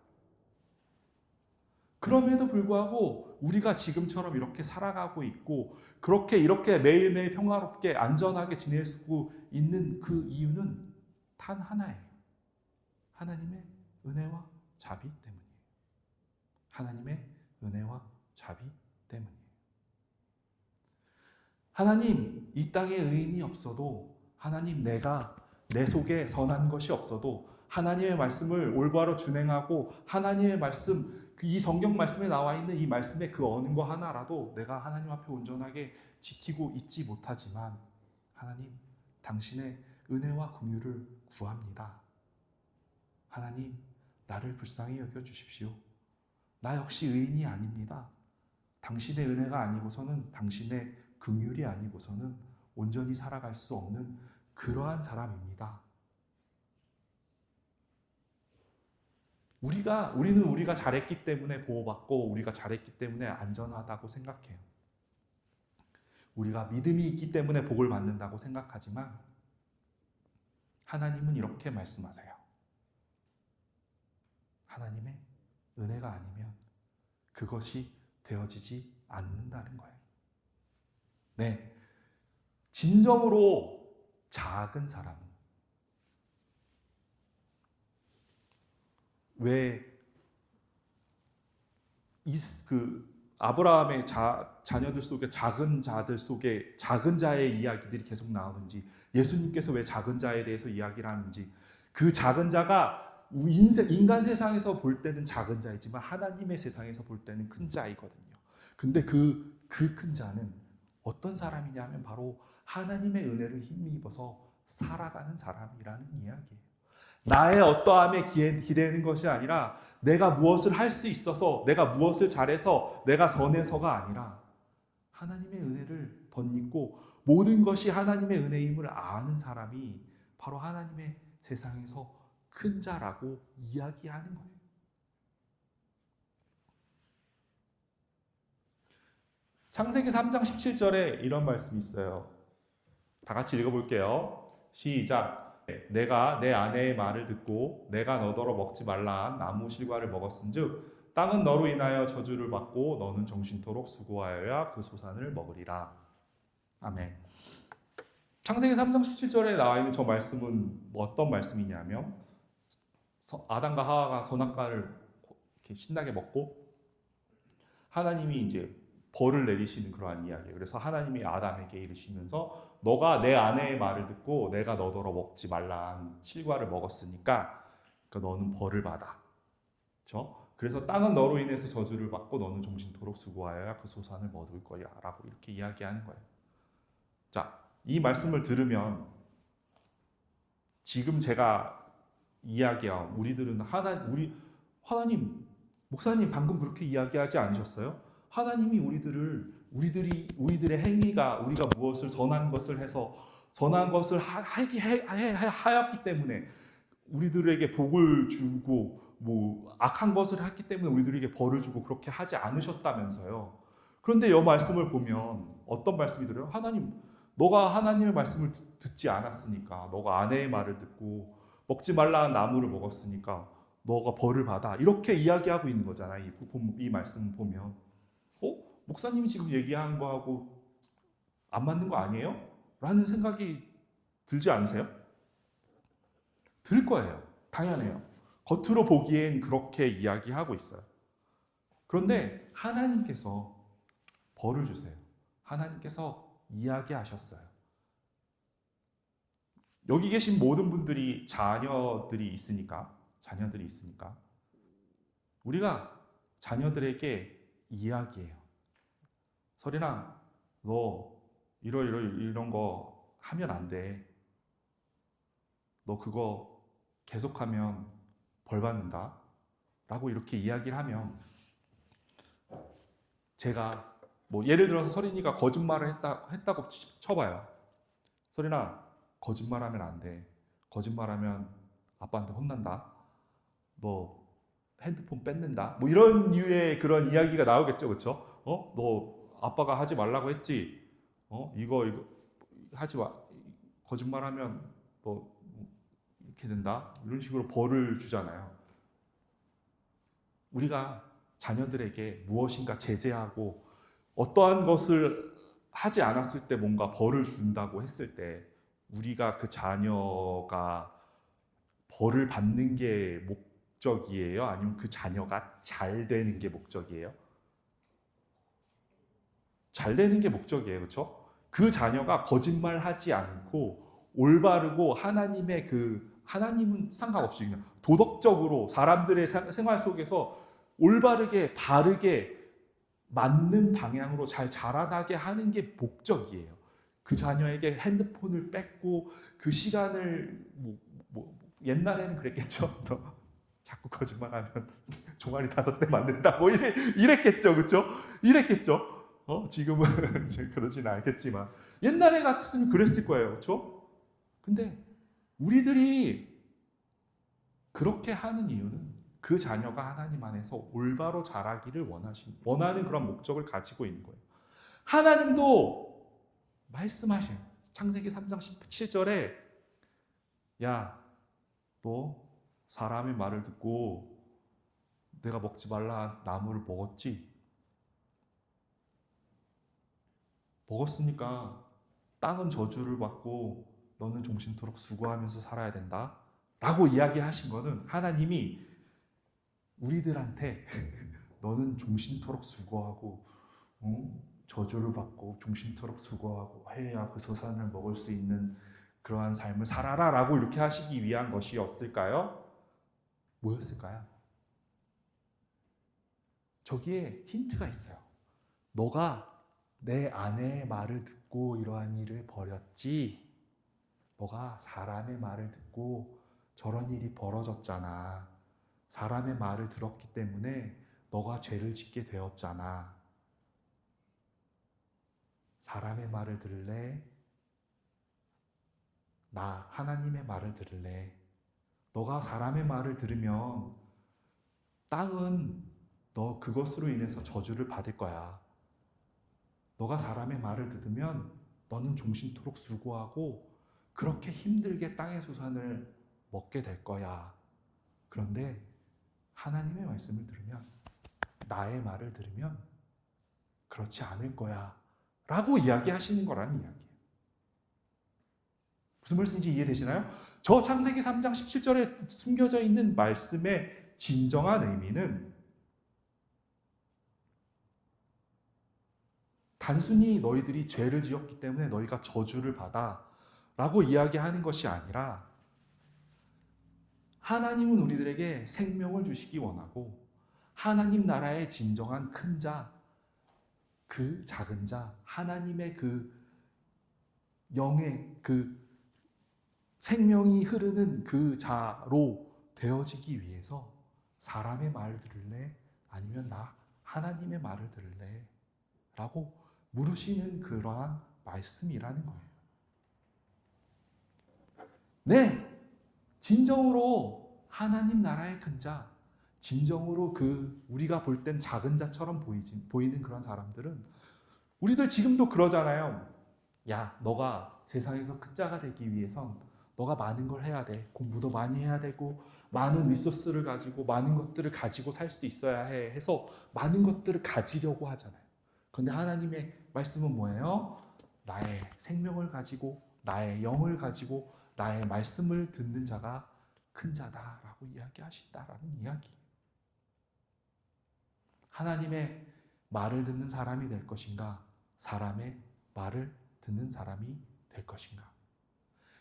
[SPEAKER 1] 그럼에도 불구하고 우리가 지금처럼 이렇게 살아가고 있고 그렇게 이렇게 매일매일 평화롭게 안전하게 지낼 수 있는 그 이유는 단 하나예요. 하나님의 은혜와 자비 때문이에요. 하나님의 은혜와 자비 때문이에요. 하나님, 이 땅에 의인이 없어도 하나님 내가 내 속에 선한 것이 없어도 하나님의 말씀을 올바로 준행하고 하나님의 말씀, 이 성경 말씀에 나와 있는 이 말씀의 그 어느 거 하나라도 내가 하나님 앞에 온전하게 지키고 있지 못하지만 하나님, 당신의 은혜와 긍휼을 구합니다. 하나님, 나를 불쌍히 여겨주십시오. 나 역시 의인이 아닙니다. 당신의 은혜가 아니고서는 당신의 긍휼이 아니고서는 온전히 살아갈 수 없는 그러한 사람입니다. 우리는 우리가 잘했기 때문에 보호받고 우리가 잘했기 때문에 안전하다고 생각해요. 우리가 믿음이 있기 때문에 복을 받는다고 생각하지만 하나님은 이렇게 말씀하세요. 하나님의 은혜가 아니면 그것이 되어지지 않는다는 거예요. 네, 진정으로 작은 사람. 왜 아브라함의 자녀들 속에 작은 자들 속에 작은 자의 이야기들이 계속 나오는지, 예수님께서 왜 작은 자에 대해서 이야기를 하는지, 그 작은 자가 인간 세상에서 볼 때는 작은 자이지만 하나님의 세상에서 볼 때는 큰 자이거든요. 근데 그 큰 자는 어떤 사람이냐면 바로 하나님의 은혜를 힘입어서 살아가는 사람이라는 이야기예요. 나의 어떠함에 기대는 것이 아니라 내가 무엇을 할 수 있어서, 내가 무엇을 잘해서, 내가 선해서가 아니라 하나님의 은혜를 덧입고 모든 것이 하나님의 은혜임을 아는 사람이 바로 하나님의 세상에서 큰 자라고 이야기하는 거예요. 창세기 3장 17절에 이런 말씀이 있어요. 다 같이 읽어볼게요. 시작. 내가 내 아내의 말을 듣고 내가 너더러 먹지 말라 한 나무 실과를 먹었은즉 땅은 너로 인하여 저주를 받고 너는 정신토록 수고하여야 그 소산을 먹으리라. 아멘. 창세기 3장 17절에 나와 있는 저 말씀은 어떤 말씀이냐면 아담과 하와가 선악과를 이렇게 신나게 먹고 하나님이 이제 벌을 내리시는 그러한 이야기예요. 그래서 하나님이 아담에게 이르시면서 너가 내 아내의 말을 듣고 내가 너더러 먹지 말란 실과를 먹었으니까 너는 벌을 받아. 그렇죠? 그래서 땅은 너로 인해서 저주를 받고 너는 종신토록 수고하여야 그 소산을 먹을 거야 라고 이렇게 이야기하는 거예요. 자, 이 말씀을 들으면 지금 제가 이야기한 우리들은 하나님 목사님 방금 그렇게 이야기하지 않으셨어요? 하나님이 우리들의 행위가 우리가 무엇을 선한 것을 해서 선한 것을 하였기 때문에 우리들에게 복을 주고 뭐 악한 것을 했기 때문에 우리들에게 벌을 주고 그렇게 하지 않으셨다면서요. 그런데 이 말씀을 보면 어떤 말씀이 들어요? 하나님, 너가 하나님의 말씀을 듣지 않았으니까, 너가 아내의 말을 듣고 먹지 말라는 나무를 먹었으니까 너가 벌을 받아. 이렇게 이야기하고 있는 거잖아요. 이 말씀 보면. 목사님이 지금 얘기한 거하고 안 맞는 거 아니에요? 라는 생각이 들지 않으세요? 들 거예요. 당연해요. 겉으로 보기엔 그렇게 이야기하고 있어요. 그런데 하나님께서 벌을 주세요. 하나님께서 이야기하셨어요. 여기 계신 모든 분들이 자녀들이 있으니까 우리가 자녀들에게 이야기해요. 설인아, 너 이런 거 하면 안 돼. 너 그거 계속하면 벌 받는다. 라고 이렇게 이야기를 하면 제가 뭐 예를 들어서 설인이가 거짓말을 했다고 쳐봐요. 설인아, 거짓말하면 안 돼. 거짓말하면 아빠한테 혼난다. 너 핸드폰 뺏는다. 뭐 이런 류의 그런 이야기가 나오겠죠, 그렇죠? 너 아빠가 하지 말라고 했지. 이거 하지 마. 거짓말하면 너 이렇게 된다. 이런 식으로 벌을 주잖아요. 우리가 자녀들에게 무엇인가 제재하고 어떠한 것을 하지 않았을 때 뭔가 벌을 준다고 했을 때 우리가 그 자녀가 벌을 받는 게 목적이에요? 아니면 그 자녀가 잘 되는 게 목적이에요? 잘 되는 게 목적이에요. 그렇죠? 그 자녀가 거짓말하지 않고 올바르고 하나님은 상관없이 그냥 도덕적으로 사람들의 생활 속에서 올바르게 바르게 맞는 방향으로 잘 자라나게 하는 게 목적이에요. 그 자녀에게 핸드폰을 뺏고 그 시간을 옛날에는 그랬겠죠. 자꾸 거짓말하면 종아리 5대 맞는다. 뭐 이랬겠죠, 그렇죠? 이랬겠죠. 지금은 그러진 않겠지만 옛날에 같았으면 그랬을 거예요, 그렇죠? 근데 우리들이 그렇게 하는 이유는 그 자녀가 하나님 안에서 올바로 자라기를 원하는 그런 목적을 가지고 있는 거예요. 하나님도 말씀하셔요. 창세기 3장 17절에 야, 너 사람의 말을 듣고 내가 먹지 말라 나무를 먹었지? 먹었으니까 땅은 저주를 받고 너는 종신토록 수고하면서 살아야 된다 라고 이야기하신 거는 하나님이 우리들한테 너는 종신토록 수고하고 저주를 받고 종신토록 수고하고 해야 그 소산을 먹을 수 있는 그러한 삶을 살아라 라고 이렇게 하시기 위한 것이었을까요? 뭐였을까요? 저기에 힌트가 있어요. 너가 내 아내의 말을 듣고 이러한 일을 벌였지. 너가 사람의 말을 듣고 저런 일이 벌어졌잖아. 사람의 말을 들었기 때문에 너가 죄를 짓게 되었잖아. 사람의 말을 들을래? 나 하나님의 말을 들을래? 너가 사람의 말을 들으면 땅은 너 그것으로 인해서 저주를 받을 거야. 너가 사람의 말을 들으면 너는 종신토록 수고하고 그렇게 힘들게 땅의 소산을 먹게 될 거야. 그런데 하나님의 말씀을 들으면, 나의 말을 들으면 그렇지 않을 거야 라고 이야기하시는 거라는 이야기예요. 무슨 말씀인지 이해되시나요? 저 창세기 3장 17절에 숨겨져 있는 말씀의 진정한 의미는 단순히 너희들이 죄를 지었기 때문에 너희가 저주를 받아 라고 이야기하는 것이 아니라, 하나님은 우리들에게 생명을 주시기 원하고 하나님 나라의 진정한 큰 자, 그 작은 자, 하나님의 그 영의 그 생명이 흐르는 그 자로 되어지기 위해서 사람의 말을 들을래? 아니면 나 하나님의 말을 들을래? 라고 물으시는 그러한 말씀이라는 거예요. 네, 진정으로 하나님 나라의 큰 자, 진정으로 그 우리가 볼 땐 작은 자처럼 보이는 그런 사람들은, 우리들 지금도 그러잖아요. 야, 너가 세상에서 큰 자가 되기 위해선 너가 많은 걸 해야 돼. 공부도 많이 해야 되고 많은 리소스를 가지고 많은 것들을 가지고 살 수 있어야 해 해서 많은 것들을 가지려고 하잖아요. 그런데 하나님의 말씀은 뭐예요? 나의 생명을 가지고 나의 영을 가지고 나의 말씀을 듣는 자가 큰 자다라고 이야기하신다라는 이야기. 하나님의 말을 듣는 사람이 될 것인가? 사람의 말을 듣는 사람이 될 것인가?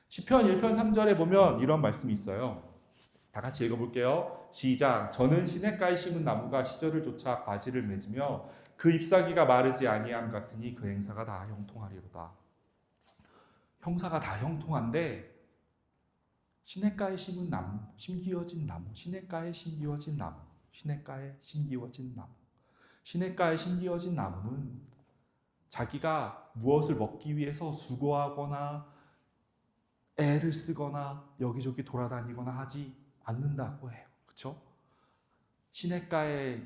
[SPEAKER 1] 시편 1편 3절에 보면 이런 말씀이 있어요. 다 같이 읽어볼게요. 시작. 저는 시냇가에 심은 나무가 시절을 쫓아 가지를 맺으며 그 잎사귀가 마르지 아니함 같으니 그 행사가 다 형통하리로다. 형사가 다 형통한데, 시냇가에 심은 나무, 심기어진 나무, 시냇가에 심기어진 나무, 시냇가에 심기어진 나무, 시냇가에 심기어진 나무는 자기가 무엇을 먹기 위해서 수고하거나 애를 쓰거나 여기저기 돌아다니거나 하지 않는다고 해요. 그렇죠? 시냇가에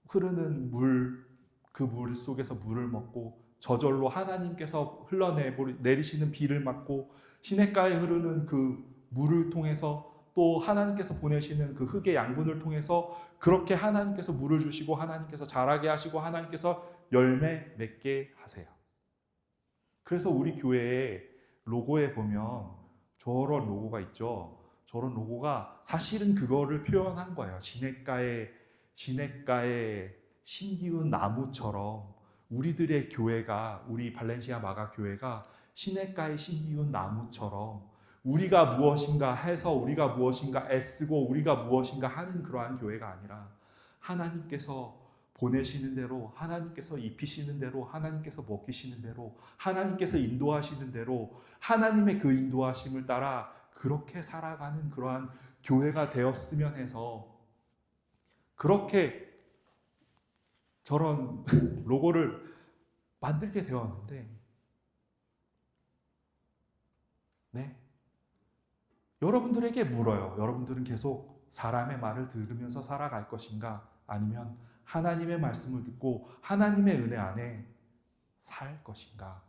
[SPEAKER 1] 흐르는 물, 그 물 속에서 물을 먹고 저절로 하나님께서 흘러내리시는 비를 맞고 시냇가에 흐르는 그 물을 통해서 또 하나님께서 보내시는 그 흙의 양분을 통해서 그렇게 하나님께서 물을 주시고 하나님께서 자라게 하시고 하나님께서 열매 맺게 하세요. 그래서 우리 교회의 로고에 보면 저런 로고가 있죠. 저런 로고가 사실은 그거를 표현한 거예요. 시냇가에 심기운 나무처럼 우리들의 교회가, 우리 발렌시아 마가 교회가 시냇가에 심기운 나무처럼 우리가 무엇인가 해서 우리가 무엇인가 애쓰고 우리가 무엇인가 하는 그러한 교회가 아니라, 하나님께서 보내시는 대로, 하나님께서 입히시는 대로, 하나님께서 먹이시는 대로, 하나님께서 인도하시는 대로 하나님의 그 인도하심을 따라 그렇게 살아가는 그러한 교회가 되었으면 해서 그렇게 저런 로고를 만들게 되었는데, 네, 여러분들에게 물어요. 여러분들은 계속 사람의 말을 들으면서 살아갈 것인가? 아니면 하나님의 말씀을 듣고 하나님의 은혜 안에 살 것인가?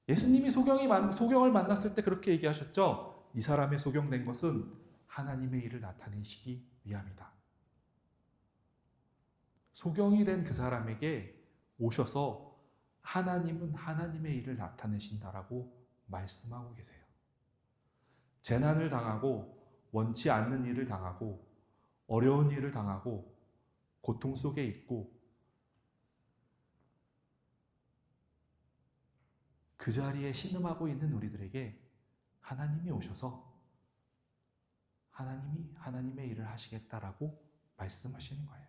[SPEAKER 1] 예수님이 소경을 만났을 때 그렇게 얘기하셨죠. 이 사람의 소경된 것은 하나님의 일을 나타내시기 위함이다. 소경이 된 그 사람에게 오셔서 하나님은 하나님의 일을 나타내신다라고 말씀하고 계세요. 재난을 당하고 원치 않는 일을 당하고 어려운 일을 당하고 고통 속에 있고 그 자리에 신음하고 있는 우리들에게 하나님이 오셔서 하나님이 하나님의 일을 하시겠다라고 말씀하시는 거예요.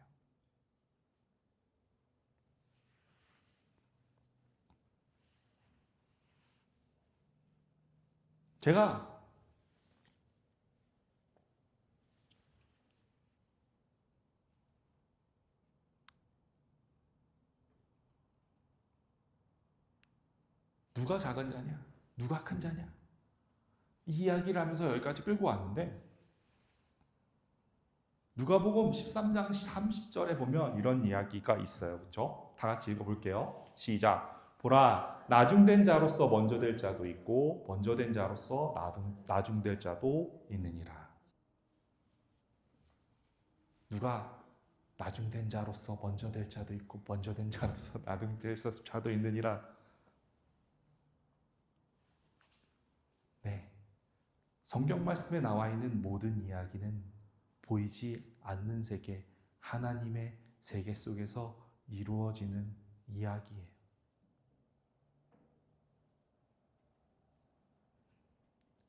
[SPEAKER 1] 제가 누가 작은 자냐? 누가 큰 자냐? 이 이야기를 하면서 여기까지 끌고 왔는데 누가복음 13장 30절에 보면 이런 이야기가 있어요. 그렇죠? 다 같이 읽어볼게요. 시작. 보라, 나중된 자로서 먼저 될 자도 있고 먼저 된 자로서 나중될 자도 있느니라. 누가 나중된 자로서 먼저 될 자도 있고 먼저 된 자로서 나중될 자도 있느니라. 네, 성경 말씀에 나와 있는 모든 이야기는 보이지 않는 세계, 하나님의 세계 속에서 이루어지는 이야기예요.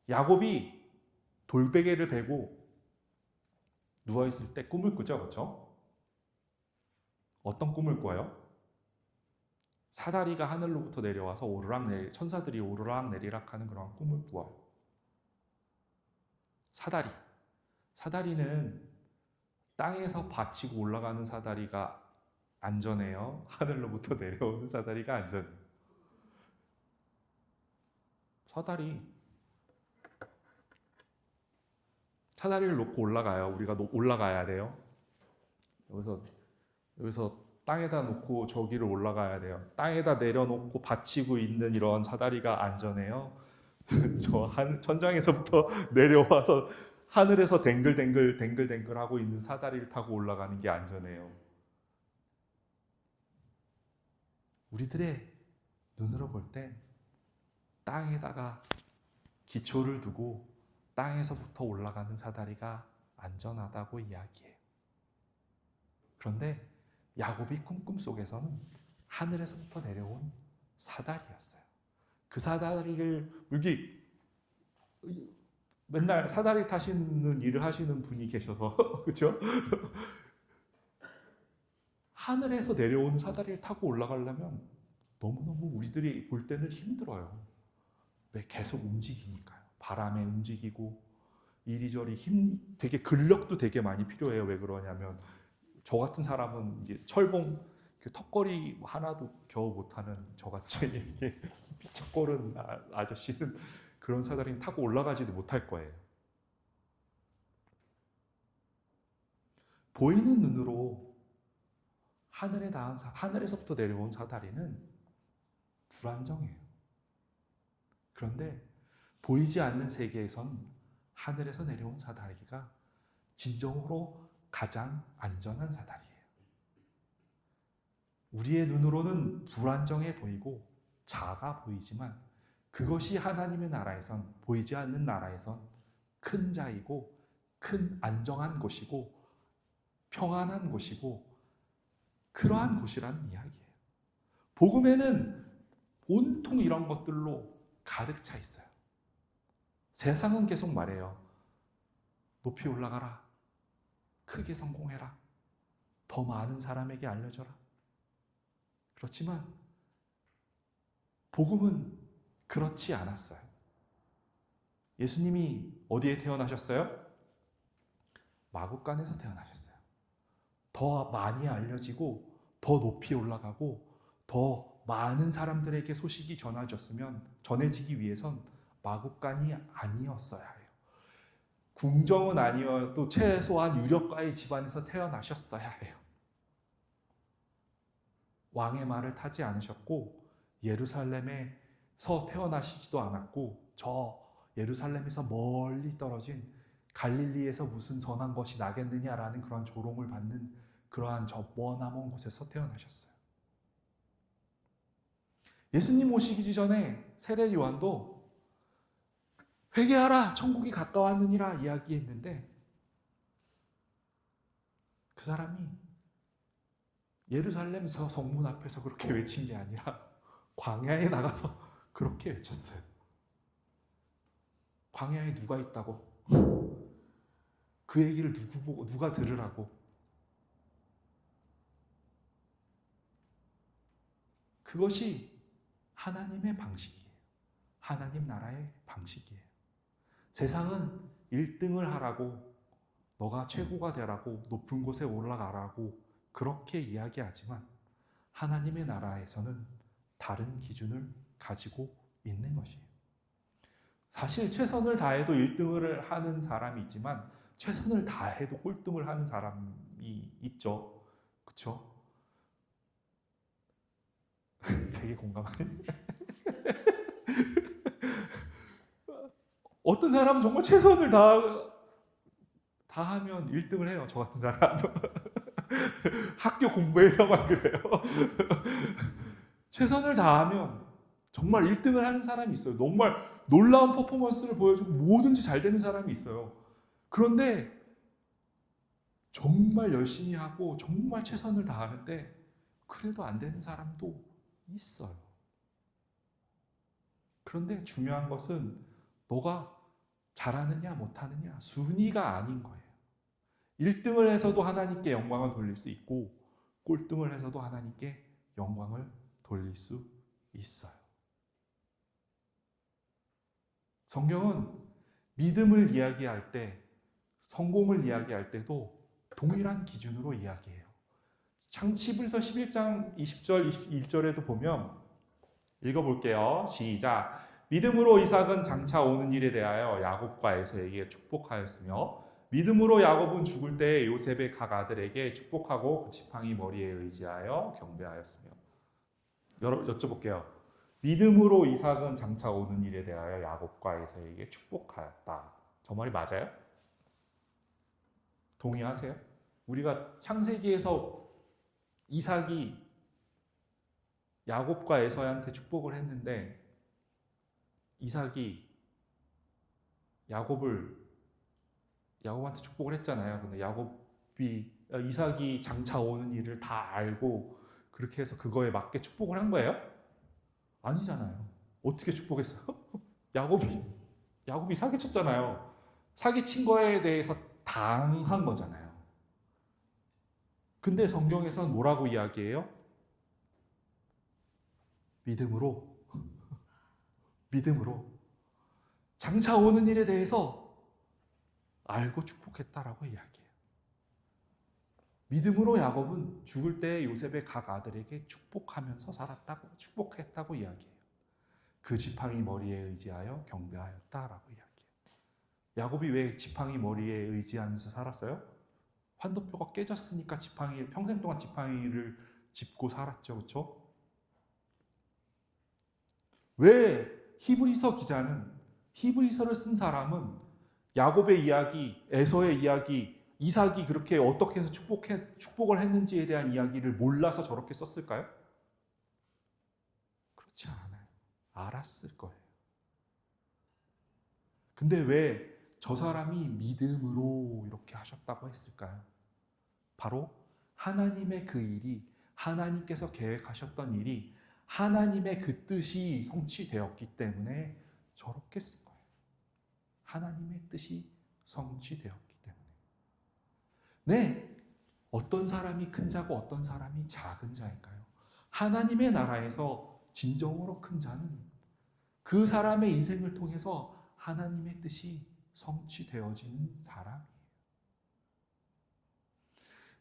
[SPEAKER 1] 야곱이 돌베개를 베고 누워있을 때 꿈을 꾸죠. 그렇죠? 어떤 꿈을 꿔요? 사다리가 하늘로부터 내려와서 천사들이 오르락 내리락 하는 그런 꿈을 꾸어요. 사다리는 땅에서 받치고 올라가는 사다리가 안전해요? 하늘로부터 내려오는 사다리가 안전해요? 사다리를 놓고 올라가요. 우리가 올라가야 돼요. 여기서 땅에다 놓고 저기를 올라가야 돼요. 땅에다 내려놓고 받치고 있는 이런 사다리가 안전해요? 저 천장에서부터 내려와서 하늘에서 댕글댕글 하고 있는 사다리를 타고 올라가는 게 안전해요? 우리들의 눈으로 볼 때 땅에다가 기초를 두고 땅에서부터 올라가는 사다리가 안전하다고 이야기해요. 그런데 야곱이 꿈 속에서는 하늘에서부터 내려온 사다리였어요. 그 사다리를 맨날 사다리 타시는 일을 하시는 분이 계셔서 그렇죠? 하늘에서 내려오는 사다리를 타고 올라가려면 너무너무 우리들이 볼 때는 힘들어요. 왜? 계속 움직이니까요. 바람에 움직이고 이리저리 되게 근력도 되게 많이 필요해요. 왜 그러냐면 저 같은 사람은 이제 철봉 턱걸이 하나도 겨우 못하는 저같이 이렇게 삐쩍거린 아저씨는 그런 사다리는 타고 올라가지도 못할 거예요. 보이는 눈으로 하늘에서부터 내려온 사다리는 불안정해요. 그런데 보이지 않는 세계에선 하늘에서 내려온 사다리가 진정으로 가장 안전한 사다리예요. 우리의 눈으로는 불안정해 보이고 작아 보이지만 그것이 하나님의 나라에선, 보이지 않는 나라에선 큰 자이고 큰 안정한 곳이고 평안한 곳이고 그러한 곳이라는 이야기예요. 복음에는 온통 이런 것들로 가득 차 있어요. 세상은 계속 말해요. 높이 올라가라. 크게 성공해라. 더 많은 사람에게 알려줘라. 그렇지만 복음은 그렇지 않았어요. 예수님이 어디에 태어나셨어요? 마구간에서 태어나셨어요. 더 많이 알려지고 더 높이 올라가고 더 많은 사람들에게 소식이 전해지기 위해선 마구간이 아니었어야 해요. 궁정은 아니어도 최소한 유력가의 집안에서 태어나셨어야 해요. 왕의 말을 타지 않으셨고 예루살렘에서 태어나시지도 않았고 저 예루살렘에서 멀리 떨어진 갈릴리에서 무슨 선한 것이 나겠느냐라는 그런 조롱을 받는 그러한 저 머나먼 곳에서 태어나셨어요. 예수님 오시기 전에 세례 요한도 회개하라 천국이 가까웠느니라 이야기했는데 그 사람이 예루살렘에서 성문 앞에서 그렇게 외친 게 아니라 광야에 나가서 그렇게 외쳤어요. 광야에 누가 있다고? 그 얘기를 누가 들으라고? 그것이 하나님의 방식이에요. 하나님 나라의 방식이에요. 세상은 1등을 하라고, 너가 최고가 되라고, 높은 곳에 올라가라고 그렇게 이야기하지만 하나님의 나라에서는 다른 기준을 가지고 있는 것이에요. 사실 최선을 다해도 1등을 하는 사람이 있지만 최선을 다해도 꼴등을 하는 사람이 있죠. 그렇죠? 되게 공감하네. 어떤 사람은 정말 최선을 다하면 1등을 해요. 저 같은 사람. 학교 공부에서만 그래요. 최선을 다하면 정말 1등을 하는 사람이 있어요. 정말 놀라운 퍼포먼스를 보여주고 뭐든지 잘 되는 사람이 있어요. 그런데 정말 열심히 하고 정말 최선을 다하는데 그래도 안 되는 사람도 있어요. 그런데 중요한 것은 너가 잘하느냐 못하느냐 순위가 아닌 거예요. 1등을 해서도 하나님께 영광을 돌릴 수 있고 꼴등을 해서도 하나님께 영광을 돌릴 수 있어요. 성경은 믿음을 이야기할 때, 성공을 이야기할 때도 동일한 기준으로 이야기해요. 히브리서 11장 20절, 21절에도 보면 읽어볼게요. 시작. 믿음으로 이삭은 장차 오는 일에 대하여 야곱과 에서에게 축복하였으며 믿음으로 야곱은 죽을 때 요셉의 각 아들에게 축복하고 그 지팡이 머리에 의지하여 경배하였으며. 여쭤볼게요. 믿음으로 이삭은 장차 오는 일에 대하여 야곱과 에서에게 축복하였다. 저 말이 맞아요? 동의하세요? 우리가 창세기에서 이삭이 야곱과 에서한테 축복을 했는데 이삭이 야곱한테 축복을 했잖아요. 근데 이삭이 장차 오는 일을 다 알고 그렇게 해서 그거에 맞게 축복을 한 거예요? 아니잖아요. 어떻게 축복했어요? 야곱이 사기쳤잖아요. 사기친 거에 대해서 당한 거잖아요. 근데 성경에서는 뭐라고 이야기해요? 믿음으로 장차 오는 일에 대해서 알고 축복했다라고 이야기해요. 믿음으로 야곱은 죽을 때 요셉의 각 아들에게 축복했다고 이야기해요. 그 지팡이 머리에 의지하여 경배하였다라고 이야기해요. 야곱이 왜 지팡이 머리에 의지하면서 살았어요? 환도뼈가 깨졌으니까 평생 동안 지팡이를 짚고 살았죠. 그렇죠? 왜 히브리서 기자는, 히브리서를 쓴 사람은 야곱의 이야기, 에서의 이야기, 이삭이 그렇게 어떻게 해서 축복을 했는지에 대한 이야기를 몰라서 저렇게 썼을까요? 그렇지 않아요. 알았을 거예요. 근데 왜 저 사람이 믿음으로 이렇게 하셨다고 했을까요? 바로 하나님의 그 일이, 하나님께서 계획하셨던 일이 하나님의 그 뜻이 성취되었기 때문에 저렇게 쓴 거예요. 하나님의 뜻이 성취되었기 때문에. 네, 어떤 사람이 큰 자고 어떤 사람이 작은 자일까요? 하나님의 나라에서 진정으로 큰 자는 그 사람의 인생을 통해서 하나님의 뜻이 성취되어지는 사람이에요.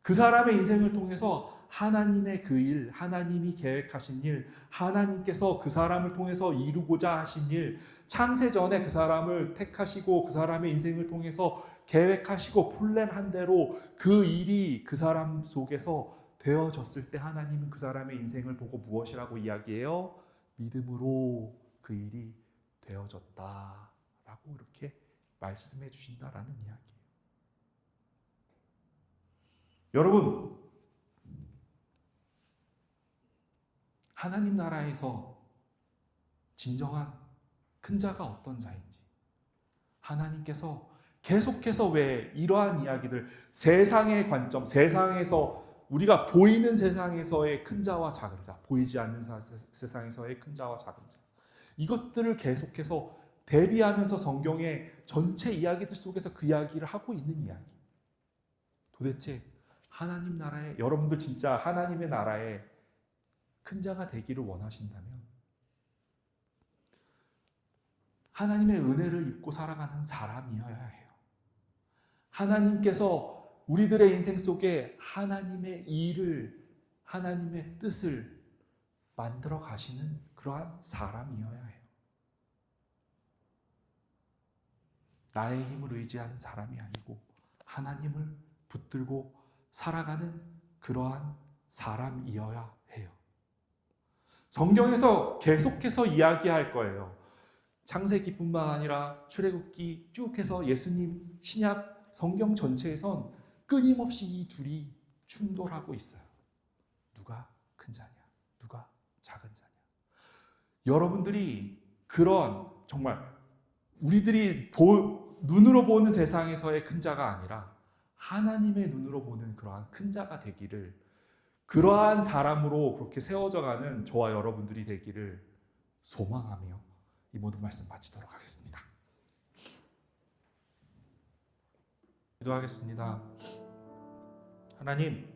[SPEAKER 1] 그 사람의 인생을 통해서 하나님의 그 일, 하나님이 계획하신 일, 하나님께서 그 사람을 통해서 이루고자 하신 일, 창세 전에 그 사람을 택하시고 그 사람의 인생을 통해서 계획하시고 플랜한 대로 그 일이 그 사람 속에서 되어졌을 때 하나님은 그 사람의 인생을 보고 무엇이라고 이야기해요? 믿음으로 그 일이 되어졌다라고 이렇게 말씀해 주신다라는 이야기예요. 여러분, 하나님 나라에서 진정한 큰 자가 어떤 자인지, 하나님께서 계속해서 왜 이러한 이야기들, 세상의 관점, 세상에서 우리가 보이는 세상에서의 큰 자와 작은 자, 보이지 않는 세상에서의 큰 자와 작은 자, 이것들을 계속해서 대비하면서 성경의 전체 이야기들 속에서 그 이야기를 하고 있는 이야기. 도대체 하나님 나라에, 여러분들 진짜 하나님의 나라에 큰 자가 되기를 원하신다면 하나님의 은혜를 입고 살아가는 사람이어야 해요. 하나님께서 우리들의 인생 속에 하나님의 일을, 하나님의 뜻을 만들어 가시는 그러한 사람이어야 해요. 나의 힘을 의지하는 사람이 아니고 하나님을 붙들고 살아가는 그러한 사람이어야 해요. 성경에서 계속해서 이야기할 거예요. 창세기뿐만 아니라 출애굽기 쭉 해서 예수님 신약 성경 전체에선 끊임없이 이 둘이 충돌하고 있어요. 누가 큰 자냐? 누가 작은 자냐? 여러분들이 그런 정말 우리들이 눈으로 보는 세상에서의 큰 자가 아니라 하나님의 눈으로 보는 그러한 큰 자가 되기를, 그러한 사람으로 그렇게 세워져가는 저와 여러분들이 되기를 소망하며 이 모든 말씀 마치도록 하겠습니다. 기도하겠습니다. 하나님,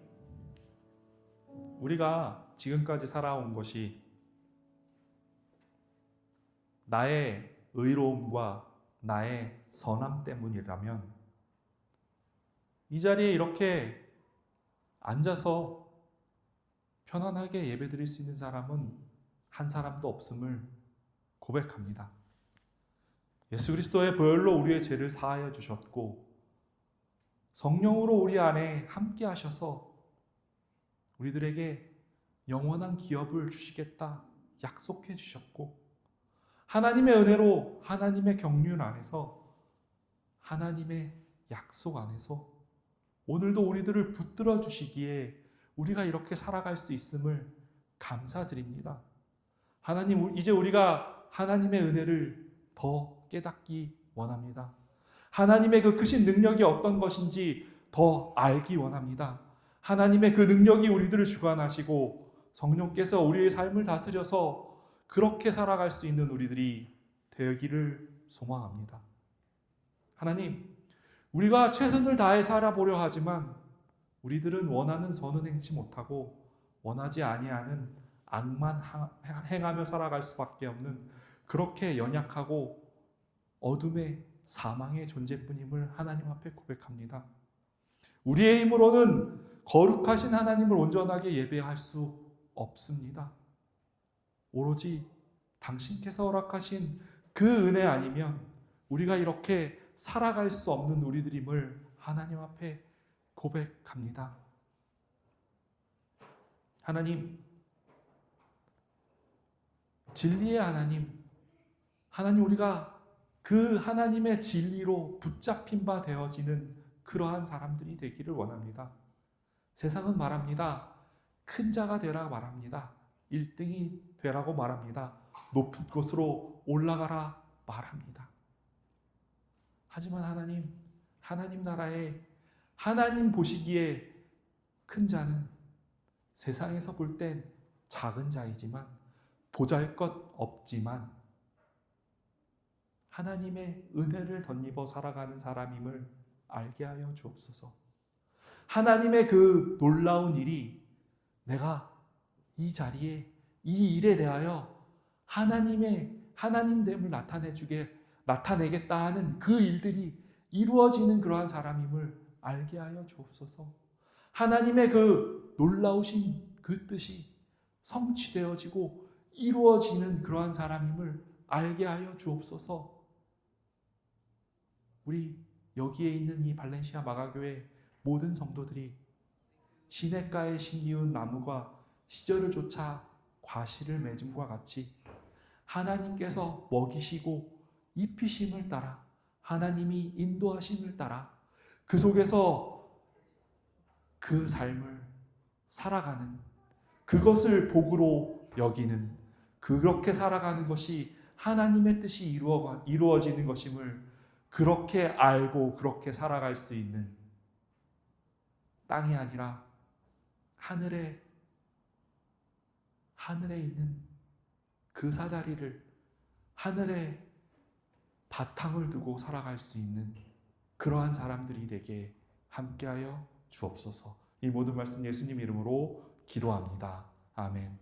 [SPEAKER 1] 우리가 지금까지 살아온 것이 나의 의로움과 나의 선함 때문이라면 이 자리에 이렇게 앉아서 편안하게 예배드릴 수 있는 사람은 한 사람도 없음을 고백합니다. 예수 그리스도의 보혈로 우리의 죄를 사하여 주셨고 성령으로 우리 안에 함께 하셔서 우리들에게 영원한 기업을 주시겠다 약속해 주셨고, 하나님의 은혜로 하나님의 경륜 안에서, 하나님의 약속 안에서 오늘도 우리들을 붙들어 주시기에 우리가 이렇게 살아갈 수 있음을 감사드립니다. 하나님, 이제 우리가 하나님의 은혜를 더 깨닫기 원합니다. 하나님의 그 크신 능력이 어떤 것인지 더 알기 원합니다. 하나님의 그 능력이 우리들을 주관하시고 성령께서 우리의 삶을 다스려서 그렇게 살아갈 수 있는 우리들이 되기를 소망합니다. 하나님, 우리가 최선을 다해 살아보려 하지만 우리들은 원하는 선은 행치 못하고 원하지 아니하는 악만 행하며 살아갈 수밖에 없는 그렇게 연약하고 어둠의 사망의 존재뿐임을 하나님 앞에 고백합니다. 우리의 힘으로는 거룩하신 하나님을 온전하게 예배할 수 없습니다. 오로지 당신께서 허락하신 그 은혜 아니면 우리가 이렇게 살아갈 수 없는 우리들임을 하나님 앞에 고백합니다. 하나님, 진리의 하나님, 하나님, 우리가 그 하나님의 진리로 붙잡힌 바 되어지는 그러한 사람들이 되기를 원합니다. 세상은 말합니다. 큰 자가 되라 말합니다. 1등이 되라고 말합니다. 높은 곳으로 올라가라 말합니다. 하지만 하나님 나라에, 하나님 보시기에 큰 자는 세상에서 볼 땐 작은 자이지만, 보잘것 없지만 하나님의 은혜를 덧입어 살아가는 사람임을 알게 하여 주옵소서. 하나님의 그 놀라운 일이 내가 이 자리에 이 일에 대하여 하나님됨을 나타내겠다 하는 그 일들이 이루어지는 그러한 사람임을 알게 하여 주옵소서. 하나님의 그 놀라우신 그 뜻이 성취되어지고 이루어지는 그러한 사람임을 알게 하여 주옵소서. 우리 여기에 있는 이 발렌시아 마가교회 모든 성도들이 시냇가에 심기운 나무가 시절을 쫓아 과실을 맺음과 같이 하나님께서 먹이시고 입히심을 따라, 하나님이 인도하심을 따라 그 속에서 그 삶을 살아가는, 그것을 복으로 여기는, 그렇게 살아가는 것이 하나님의 뜻이 이루어지는 것임을 그렇게 알고 그렇게 살아갈 수 있는, 땅이 아니라 하늘에 있는 그 사다리를, 하늘에 바탕을 두고 살아갈 수 있는 그러한 사람들이 되게 함께하여 주옵소서. 이 모든 말씀 예수님 이름으로 기도합니다. 아멘.